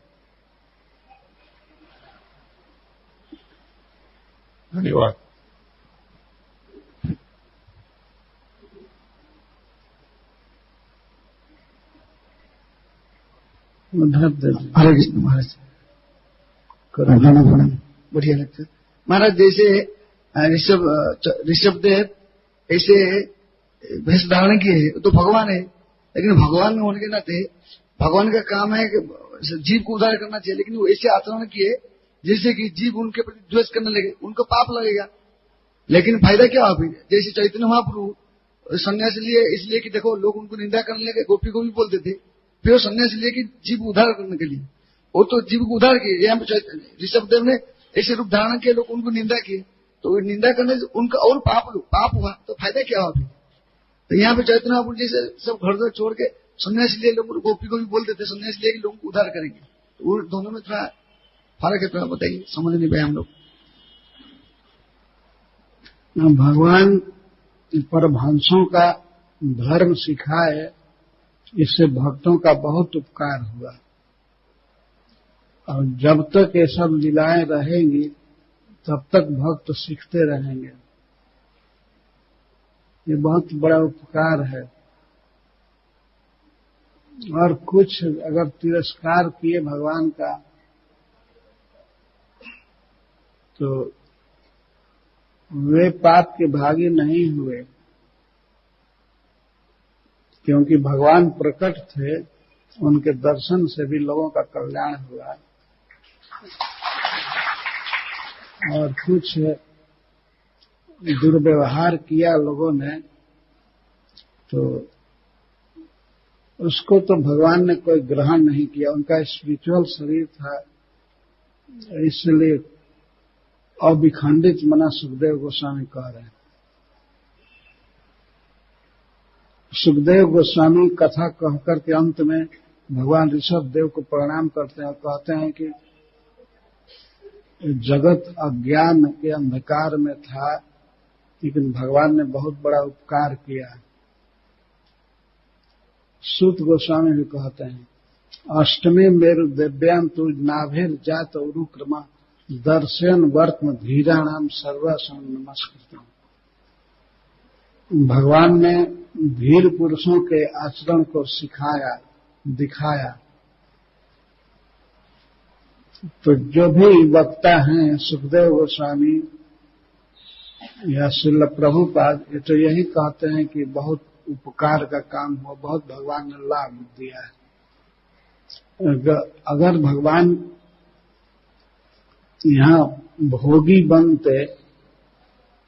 धन्यवाद। हरे कृष्ण महाराज, बढ़िया लगता है महाराज। जैसे ऋषभ देव ऐसे भेष धारण किए है तो भगवान है, लेकिन भगवान में होने के नाते भगवान का काम है कि जीव को उद्धार करना चाहिए, लेकिन वो ऐसे आचरण किए जैसे कि जीव उनके प्रति द्वेष करने लगे, उनको पाप लगेगा। लेकिन फायदा क्या हुआ? जैसे चैतन्य महाप्रभु सन्यास लिए इसलिए कि देखो लोग उनको निंदा करने लगे, गोपी को भी बोलते थे, फिर सन्यास लिए कि जीव उद्धार करने के लिए, वो तो जीव को उद्धार किए। यहाँ पे ऋषभ देव ने ऐसे रूप धारण किए, लोग उनको निंदा किए, तो निंदा करने से उनका और पाप हुआ, तो फायदा क्या हुआ? तो यहाँ पे चैतन्य महाप्रभु जी से सब घर घर छोड़ के सन्यासी लिए लोग, गोपी को भी बोल देते सन्यासी लिए लोगों को उद्धार करेंगे। तो वो दोनों में थोड़ा फर्क है, थोड़ा बताइए, समझ नहीं पाए हम लोग। भगवान परमहंसों का धर्म सिखाए, इससे भक्तों का बहुत उपकार हुआ, और जब तक ये सब लीलाएं रहेंगी तब तक भक्त सीखते रहेंगे। ये बहुत बड़ा उपकार है। और कुछ अगर तिरस्कार किए भगवान का तो वे पाप के भागी नहीं हुए, क्योंकि भगवान प्रकट थे, उनके दर्शन से भी लोगों का कल्याण हुआ। और कुछ दुर्व्यवहार किया लोगों ने, तो उसको तो भगवान ने कोई ग्रहण नहीं किया। उनका स्पिरिचुअल शरीर था, इसलिए अविखंडित मना सुखदेव गोस्वामी कह रहे हैं। सुखदेव गोस्वामी कथा कहकर के अंत में भगवान ऋषभ देव को प्रणाम करते हैं और कहते हैं कि जगत अज्ञान के अंधकार में था, लेकिन भगवान ने बहुत बड़ा उपकार किया। सूत गोस्वामी भी कहते हैं, अष्टमी मेरु दिव्याम तु नाभिर जात उरुक्रमा दर्शन वर्त्म धीराणाम सर्वसम नमस्कृतम। भगवान ने धीर पुरुषों के आचरण को सिखाया, दिखाया। तो जो भी वक्ता हैं, सुखदेव गोस्वामी या श्रील प्रभुपाद, ये तो यही कहते हैं कि बहुत उपकार का काम हुआ, बहुत भगवान ने लाभ दिया है। अगर भगवान यहाँ भोगी बनते,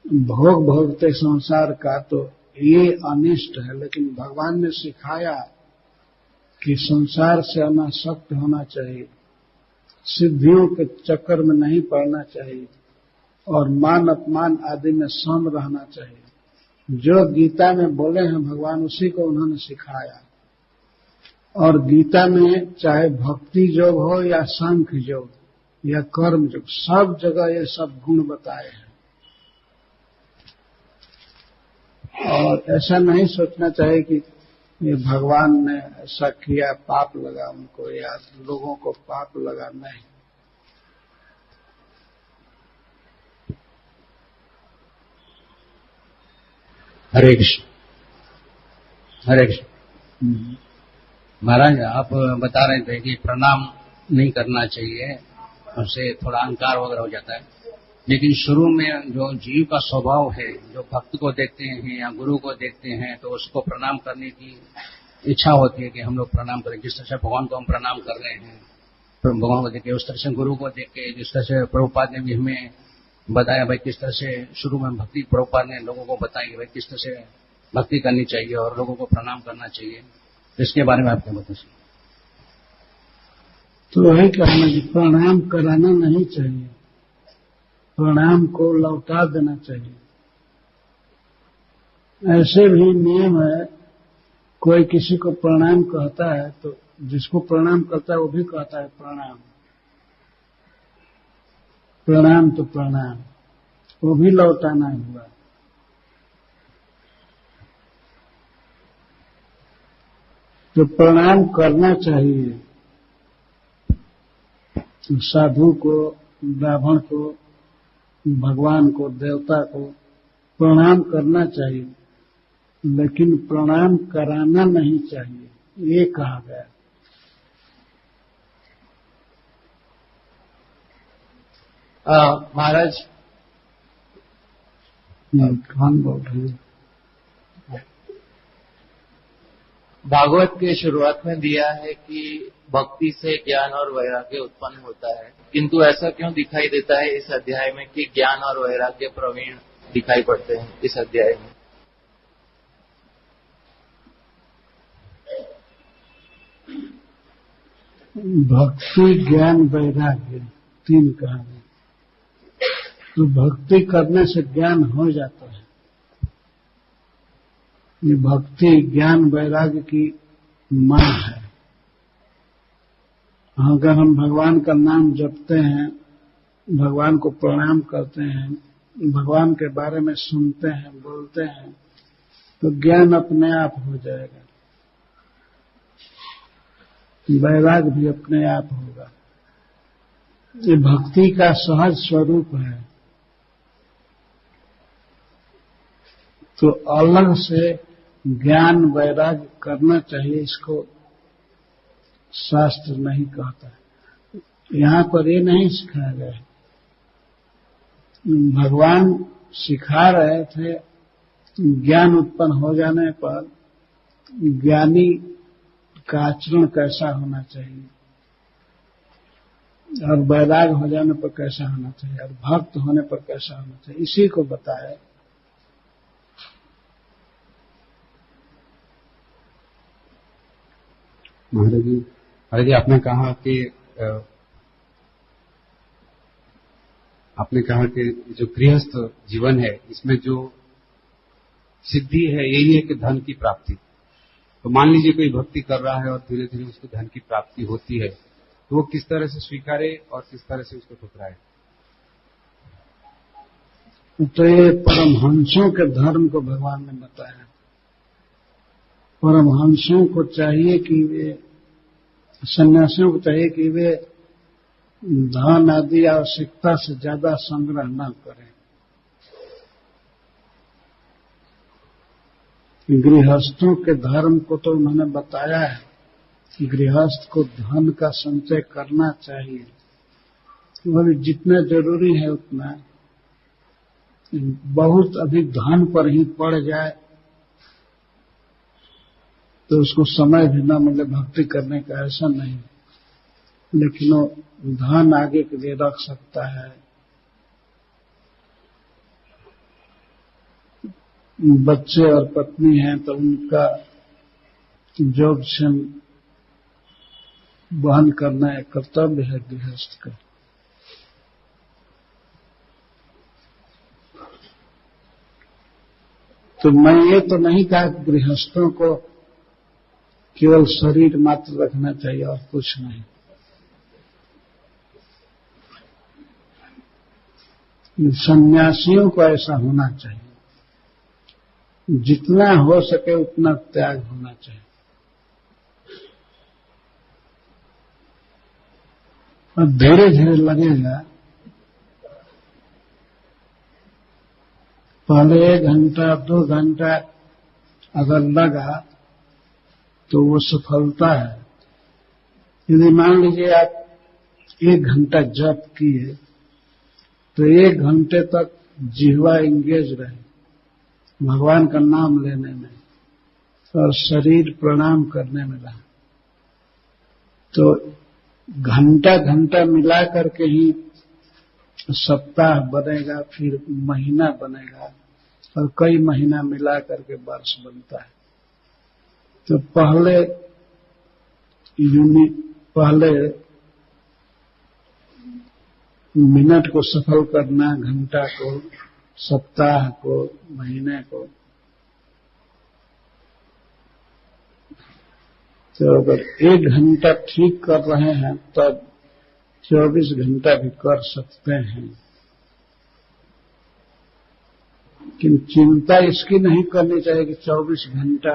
भोग भोगते संसार का, तो ये अनिष्ट है। लेकिन भगवान ने सिखाया कि संसार से अनासक्त होना चाहिए, सिद्धियों के चक्कर में नहीं पड़ना चाहिए, और मान अपमान आदि में सम रहना चाहिए। जो गीता में बोले हैं भगवान, उसी को उन्होंने सिखाया। और गीता में चाहे भक्ति योग हो या सांख्य योग या कर्म योग, सब जगह ये सब गुण बताए हैं। और ऐसा नहीं सोचना चाहिए कि ये भगवान ने ऐसा किया, पाप लगा उनको या लोगों को पाप लगा, नहीं। हरे कृष्ण। हरे कृष्ण। महाराज, आप बता रहे थे कि प्रणाम नहीं करना चाहिए, उससे थोड़ा अहंकार वगैरह हो जाता है। लेकिन शुरू में जो जीव का स्वभाव है, जो भक्त को देखते हैं या गुरु को देखते हैं, तो उसको प्रणाम करने की इच्छा होती है कि हम लोग प्रणाम करें। जिस तरह से भगवान को हम प्रणाम कर रहे हैं, भगवान को देख के, उस तरह से गुरु को देख के, जिस तरह से प्रभुपाद ने भी हमें बताया भाई किस तरह से शुरू में भक्ति प्रभुपाद ने लोगों को बताई भाई किस तरह से भक्ति करनी चाहिए और लोगों को प्रणाम करना चाहिए। तो इसके बारे में आप क्या बताइए? तो वही कहना कि प्रणाम कराना नहीं चाहिए, प्रणाम को लौटा देना चाहिए। ऐसे भी नियम है, कोई किसी को प्रणाम कहता है तो जिसको प्रणाम करता है वो भी कहता है प्रणाम, प्रणाम तो प्रणाम, वो भी लौटाना हुआ। तो प्रणाम करना चाहिए, साधु को, ब्राह्मण को, भगवान को, देवता को प्रणाम करना चाहिए, लेकिन प्रणाम कराना नहीं चाहिए, ये कहा गया। महाराज, कौन बोल रहे हैं? भागवत के शुरुआत में दिया है कि भक्ति से ज्ञान और वैराग्य उत्पन्न होता है, किंतु ऐसा क्यों दिखाई देता है इस अध्याय में कि ज्ञान और वैराग्य प्रवीण दिखाई पड़ते हैं इस अध्याय में? भक्ति, ज्ञान, वैराग्य, तीन कहानी। तो भक्ति करने से ज्ञान हो जाता है। ये भक्ति ज्ञान वैराग्य की मां है। अगर हम भगवान का नाम जपते हैं, भगवान को प्रणाम करते हैं, भगवान के बारे में सुनते हैं, बोलते हैं, तो ज्ञान अपने आप हो जाएगा, वैराग्य भी अपने आप होगा। ये भक्ति का सहज स्वरूप है। तो अलग से ज्ञान वैराग्य करना चाहिए, इसको शास्त्र नहीं कहता। यहाँ पर ये नहीं सिखाया गया है। भगवान सिखा रहे थे ज्ञान उत्पन्न हो जाने पर ज्ञानी का आचरण कैसा होना चाहिए और वैराग्य हो जाने पर कैसा होना चाहिए और भक्त होने पर कैसा होना चाहिए, इसी को बताया। महाराज जी आपने कहा कि जो गृहस्थ जीवन है इसमें जो सिद्धि है यही है कि धन की प्राप्ति। तो मान लीजिए कोई भक्ति कर रहा है और धीरे धीरे उसको धन की प्राप्ति होती है, तो वो किस तरह से स्वीकारे और किस तरह से उसको ठुकराए? तो ये परमहंसों के धर्म को भगवान ने बताया। परमहंसों को चाहिए कि वे, सन्यासियों को चाहिए कि वे धन आदि आवश्यकता से ज्यादा संग्रह न करें। गृहस्थों के धर्म को तो उन्होंने बताया है कि गृहस्थ को धन का संचय करना चाहिए, वह जितना जरूरी है उतना। बहुत अधिक धन पर ही पड़ जाए तो उसको समय भी न मिले भक्ति करने का, ऐसा नहीं। लेकिन वो धन आगे के लिए रख सकता है। बच्चे और पत्नी हैं तो उनका जोगक्षेम वहन करना एक कर्तव्य है गृहस्थ का। तो मैं ये तो नहीं कहा कि गृहस्थों को केवल शरीर मात्र रखना चाहिए और कुछ नहीं। सन्यासियों को ऐसा होना चाहिए, जितना हो सके उतना त्याग होना चाहिए। और धीरे धीरे लगेगा। पहले 1 घंटा 2 घंटा अगर लगा तो वो सफलता है। यदि मान लीजिए आप 1 घंटा जप किए तो 1 घंटे तक जिह्वा इंगेज रहे भगवान का नाम लेने में और शरीर प्रणाम करने में रहा, तो घंटा घंटा मिला करके ही सप्ताह बनेगा, फिर महीना बनेगा और कई महीना मिला करके वर्ष बनता है। तो पहले मिनट को सफल करना, घंटा को, सप्ताह को, महीने को। तो अगर 1 घंटा ठीक कर रहे हैं तब 24 घंटा भी कर सकते हैं। लेकिन चिंता इसकी नहीं करनी चाहिए कि 24 घंटा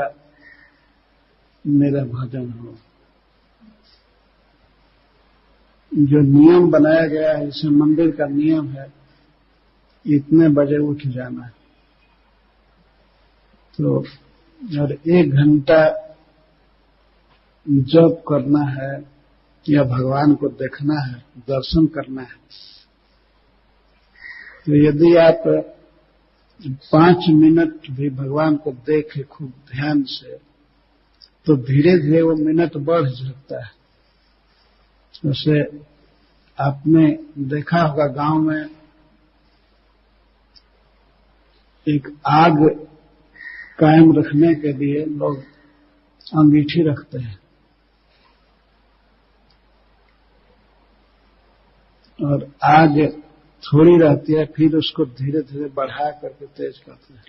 मेरा भजन हो। जो नियम बनाया गया है, जैसे मंदिर का नियम है, इतने बजे उठ जाना है, तो और 1 घंटा जप करना है या भगवान को देखना है, दर्शन करना है। तो यदि आप 5 मिनट भी भगवान को देखें खूब ध्यान से, तो धीरे धीरे वो मिनट बढ़ जाता है। जैसे आपने देखा होगा गांव में एक आग कायम रखने के लिए लोग अंगीठी रखते हैं और आग थोड़ी रहती है, फिर उसको धीरे धीरे बढ़ा करके तेज करते हैं।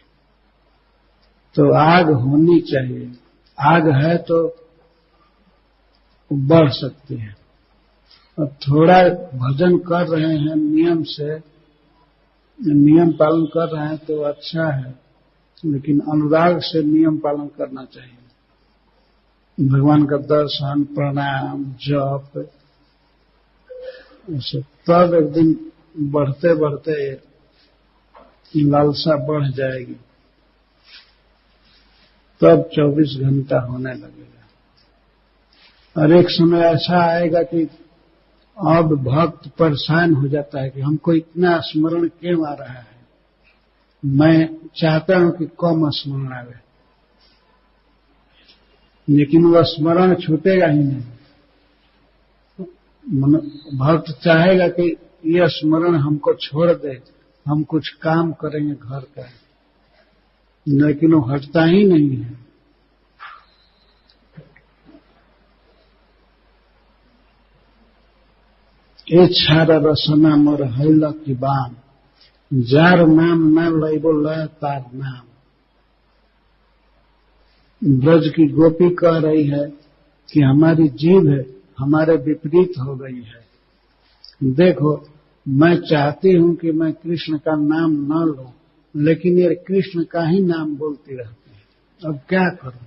तो आग होनी चाहिए, आग है तो बढ़ सकती है। और थोड़ा भजन कर रहे हैं नियम से, नियम पालन कर रहे हैं तो अच्छा है, लेकिन अनुराग से नियम पालन करना चाहिए। भगवान का दर्शन, प्रणाम, जप, तब एक दिन बढ़ते बढ़ते लालसा बढ़ जाएगी, तब 24 घंटा होने लगेगा। और एक समय ऐसा आएगा कि अब भक्त परेशान हो जाता है कि हमको इतना स्मरण क्यों आ रहा है, मैं चाहता हूं कि कम स्मरण आवे, लेकिन वह स्मरण छूटेगा ही नहीं। भक्त चाहेगा कि यह स्मरण हमको छोड़ दे, हम कुछ काम करेंगे घर का, लेकिन वो हटता ही नहीं है। ए छारा रसना मोर हैल की बाम, जार नाम न लैबो लय तार नाम। ब्रज की गोपी कह रही है कि हमारी जीभ हमारे विपरीत हो गई है। देखो, मैं चाहती हूं कि मैं कृष्ण का नाम न लूं, लेकिन ये कृष्ण का ही नाम बोलती रहती है। अब क्या करूं?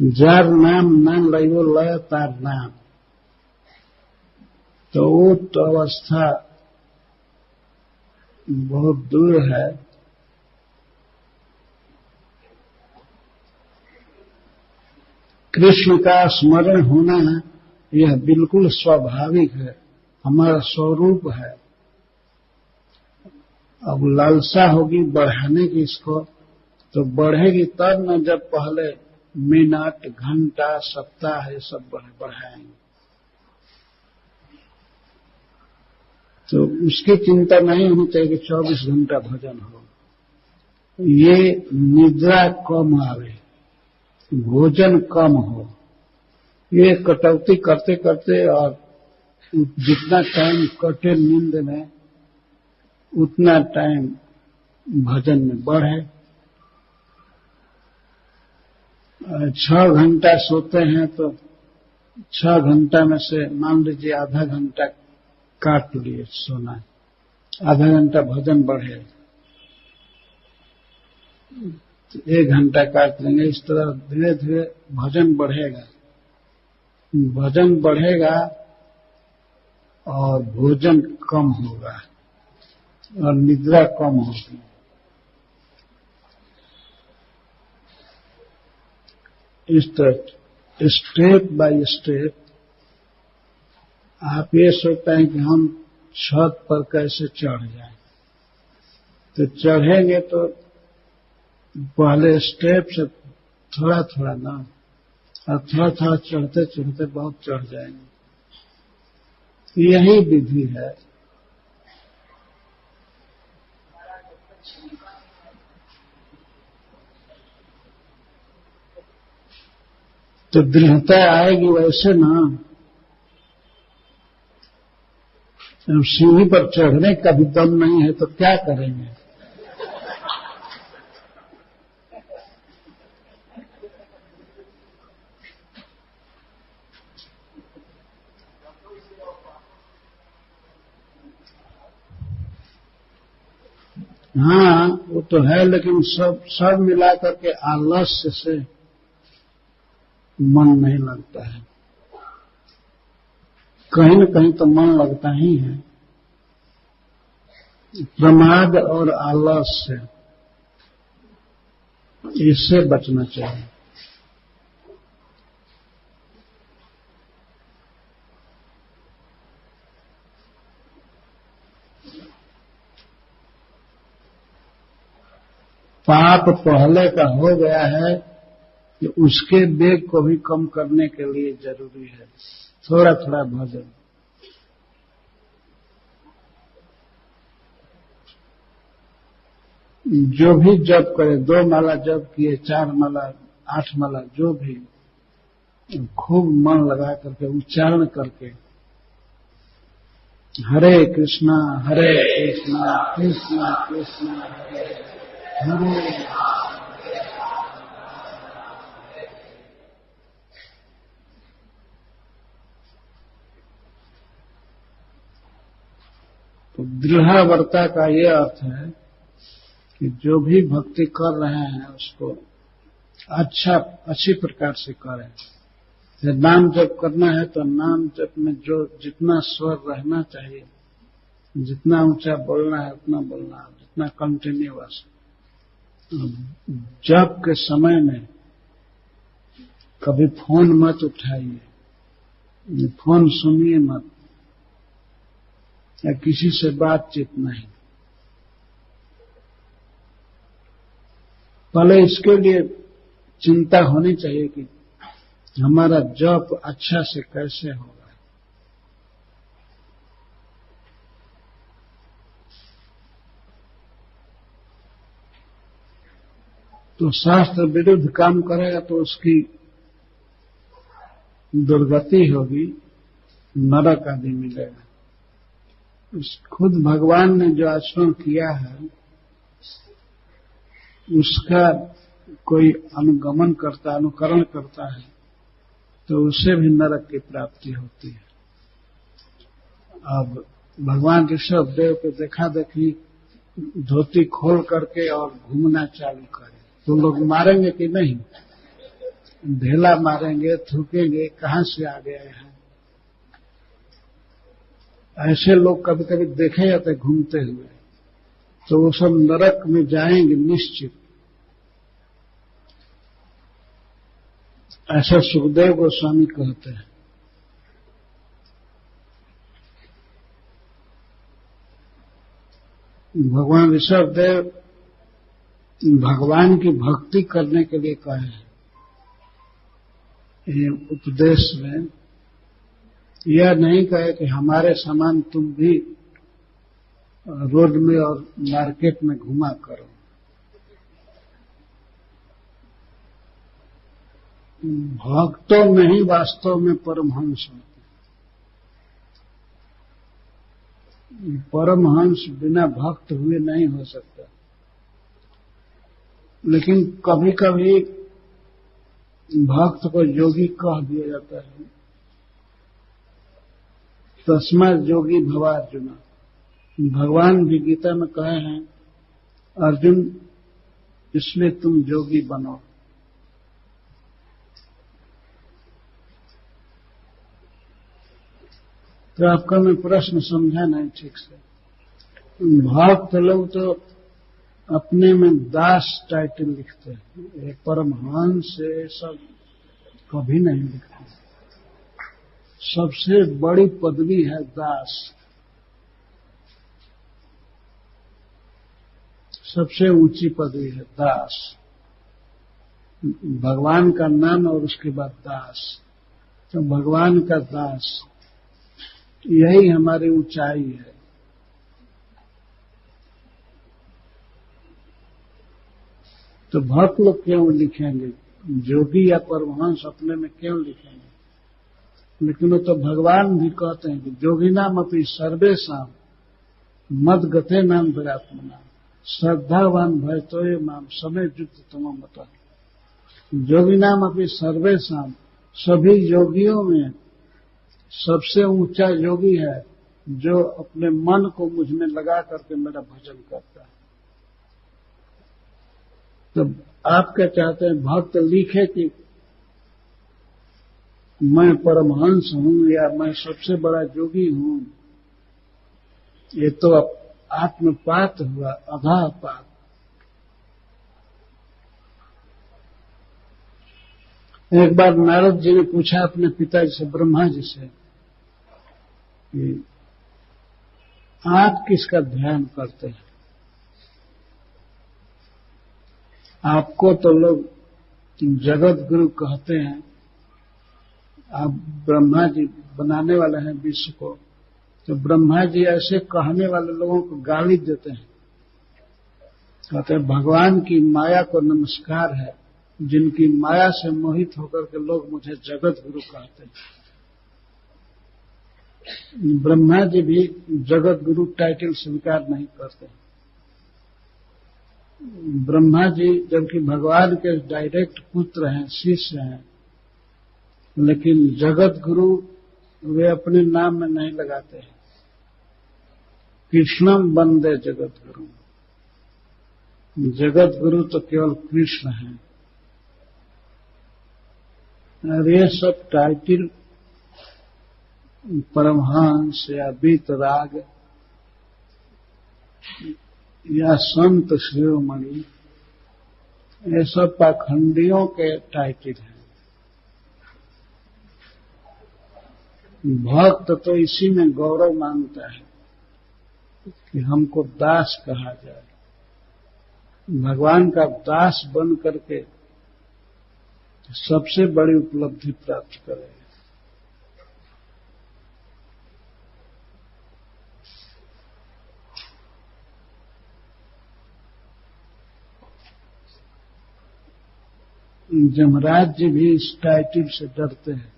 जार नाम न लैबो लय तार नाम। तो वो तो अवस्था बहुत दूर है। कृष्ण का स्मरण होना यह बिल्कुल स्वाभाविक है, हमारा स्वरूप है। अब लालसा होगी बढ़ाने की इसको, तो बढ़ेगी तब न जब पहले मिनट, घंटा, सप्ताह ये सब बढ़ाएंगे। तो उसकी चिंता नहीं होनी चाहिए कि 24 घंटा भजन हो। ये निद्रा कम आवे, भोजन कम हो, ये कटौती करते करते और जितना टाइम कटे नींद में उतना टाइम भजन में बढ़े। 6 घंटा सोते हैं तो 6 घंटा में से मान लीजिए आधा घंटा काट लिए सोना, आधा घंटा भजन बढ़े, 1 घंटा काट लेंगे। इस तरह धीरे धीरे भजन बढ़ेगा, भजन बढ़ेगा और भोजन कम होगा और निद्रा कम होगी। इस तरह स्टेप बाय स्टेप आप ये सोचते हैं कि हम छत पर कैसे चढ़ जाएं, तो चढ़ेंगे तो पहले स्टेप से थोड़ा थोड़ा ना, और थोड़ा थोड़ा चढ़ते चढ़ते बहुत चढ़ जाएंगे। यही विधि है। तो दृढ़ता आएगी वैसे ना। जब सीढ़ी पर चढ़ने का भी दम नहीं है तो क्या करेंगे? हाँ, वो तो है, लेकिन सब मिला करके आलस्य से मन नहीं लगता है। कहीं न कहीं तो मन लगता ही है। प्रमाद और आलस्य, इससे बचना चाहिए। पाप पहले का हो गया है कि उसके वेग को भी कम करने के लिए जरूरी है थोड़ा थोड़ा भजन। जो भी जप करे, 2 माला जप किए, 4 माला, 8 माला, जो भी, खूब मन लगा करके उच्चारण करके हरे कृष्णा कृष्णा कृष्णा हरे हरे। तो दृढ़ावर्ता का ये अर्थ है कि जो भी भक्ति कर रहे हैं उसको अच्छी प्रकार से करें। नाम जप करना है तो नाम जप में जो जितना स्वर रहना चाहिए, जितना ऊंचा बोलना है उतना बोलना, जितना कंटिन्यूअस। जप के समय में कभी फोन मत उठाइए, फोन सुनिए मत, या किसी से बातचीत नहीं। पहले इसके लिए चिंता होनी चाहिए कि हमारा जप अच्छा से कैसे होगा। तो शास्त्र विरुद्ध काम करेगा तो उसकी दुर्गति होगी, नरक आदि मिलेगा। खुद भगवान ने जो आचरण किया है उसका कोई अनुगमन करता, अनुकरण करता है तो उसे भी नरक की प्राप्ति होती है। अब भगवान ऋषभ देव को देखा देखी धोती खोल करके और घूमना चालू करे तो लोग मारेंगे कि नहीं? ढेला मारेंगे, थूकेंगे, कहां से आ गए हैं। ऐसे लोग कभी कभी देखे जाते घूमते हुए, तो वो सब नरक में जाएंगे निश्चित। ऐसा सुखदेव गोस्वामी कहते हैं। भगवान ऋषभ देव भगवान की भक्ति करने के लिए कहे हैं। ये उपदेश में यह नहीं कहे कि हमारे समान तुम भी रोड में और मार्केट में घुमा करो। भक्तों में ही वास्तव में परमहंस होते। परमहंस बिना भक्त हुए नहीं हो सकता। लेकिन कभी कभी भक्त को योगी कह दिया जाता है। तस्मात् योगी भवा अर्जुन। भगवान भी गीता में कहे हैं, अर्जुन इसलिए तुम योगी बनो। तो आपका मैं प्रश्न समझा नहीं ठीक से। भक्त लोग तो अपने में दास टाइटल लिखते हैं, परमहंस से सब कभी नहीं लिखते। सबसे बड़ी पदवी है दास। सबसे ऊंची पदवी है दास। भगवान का नाम और उसके बाद दास। तो भगवान का दास, यही हमारी ऊंचाई है। तो भक्त लोग क्यों लिखेंगे? जोगी या परमहंस अपने में क्यों लिखेंगे? लेकिन वो तो भगवान भी कहते हैं कि जोगिनाम अपनी सर्वेशाम मद गते नाम विरात्मना श्रद्धावान भयतोय माम समय युक्त तम मत। जोगिनाम अपनी सर्वेशाम, सभी योगियों में सबसे ऊंचा योगी है जो अपने मन को मुझ में लगा करके मेरा भजन करता है। तो आप क्या चाहते हैं? भक्त लिखे कि मैं परमहंस हूं या मैं सबसे बड़ा योगी हूं? ये तो आत्मपात हुआ, अधापात। एक बार नारद जी ने पूछा अपने पिताजी से, ब्रह्मा जी से, कि आप किसका ध्यान करते हैं? आपको तो लोग जगत गुरु कहते हैं, आप ब्रह्मा जी बनाने वाले हैं विश्व को। तो ब्रह्मा जी ऐसे कहने वाले लोगों को गाली देते हैं, कहते हैं भगवान की माया को नमस्कार है, जिनकी माया से मोहित होकर के लोग मुझे जगत गुरु कहते हैं। ब्रह्मा जी भी जगत गुरु टाइटल स्वीकार नहीं करते। ब्रह्मा जी जबकि भगवान के डायरेक्ट पुत्र हैं, शिष्य हैं, लेकिन जगत गुरु वे अपने नाम में नहीं लगाते हैं। कृष्णम वंदे जगत गुरु, जगत गुरु तो केवल कृष्ण हैं। और ये सब टाइटल परमहंस या वीतराग या संत शिरोमणि, ये सब पाखंडियों के टाइटल हैं। भक्त तो इसी में गौरव मानता है कि हमको दास कहा जाए, भगवान का दास बन करके सबसे बड़ी उपलब्धि प्राप्त करें। जमराज जी भी इस टाइटल से डरते हैं।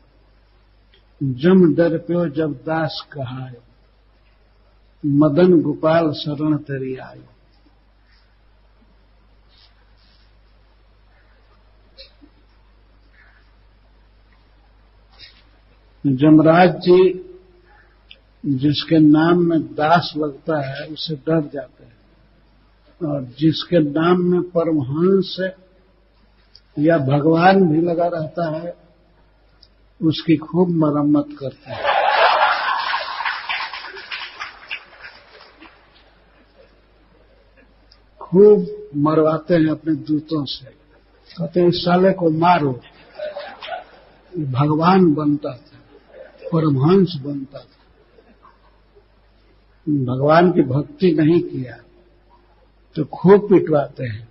जम डर प्यो जब दास कहाए, मदन गोपाल शरण तेरी आए। जमराज जी जिसके नाम में दास लगता है उसे डर जाते हैं, और जिसके नाम में परमहंस या भगवान भी लगा रहता है उसकी खूब मरम्मत करते हैं। खूब मरवाते हैं अपने दूतों से, कहते हैं इस साले को मारो। भगवान बनता था, परमहंस बनता था, भगवान की भक्ति नहीं किया तो खूब पिटवाते हैं।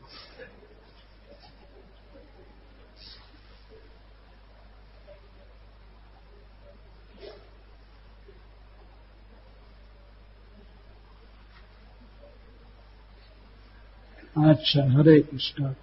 अच्छा, हरे कृष्ण।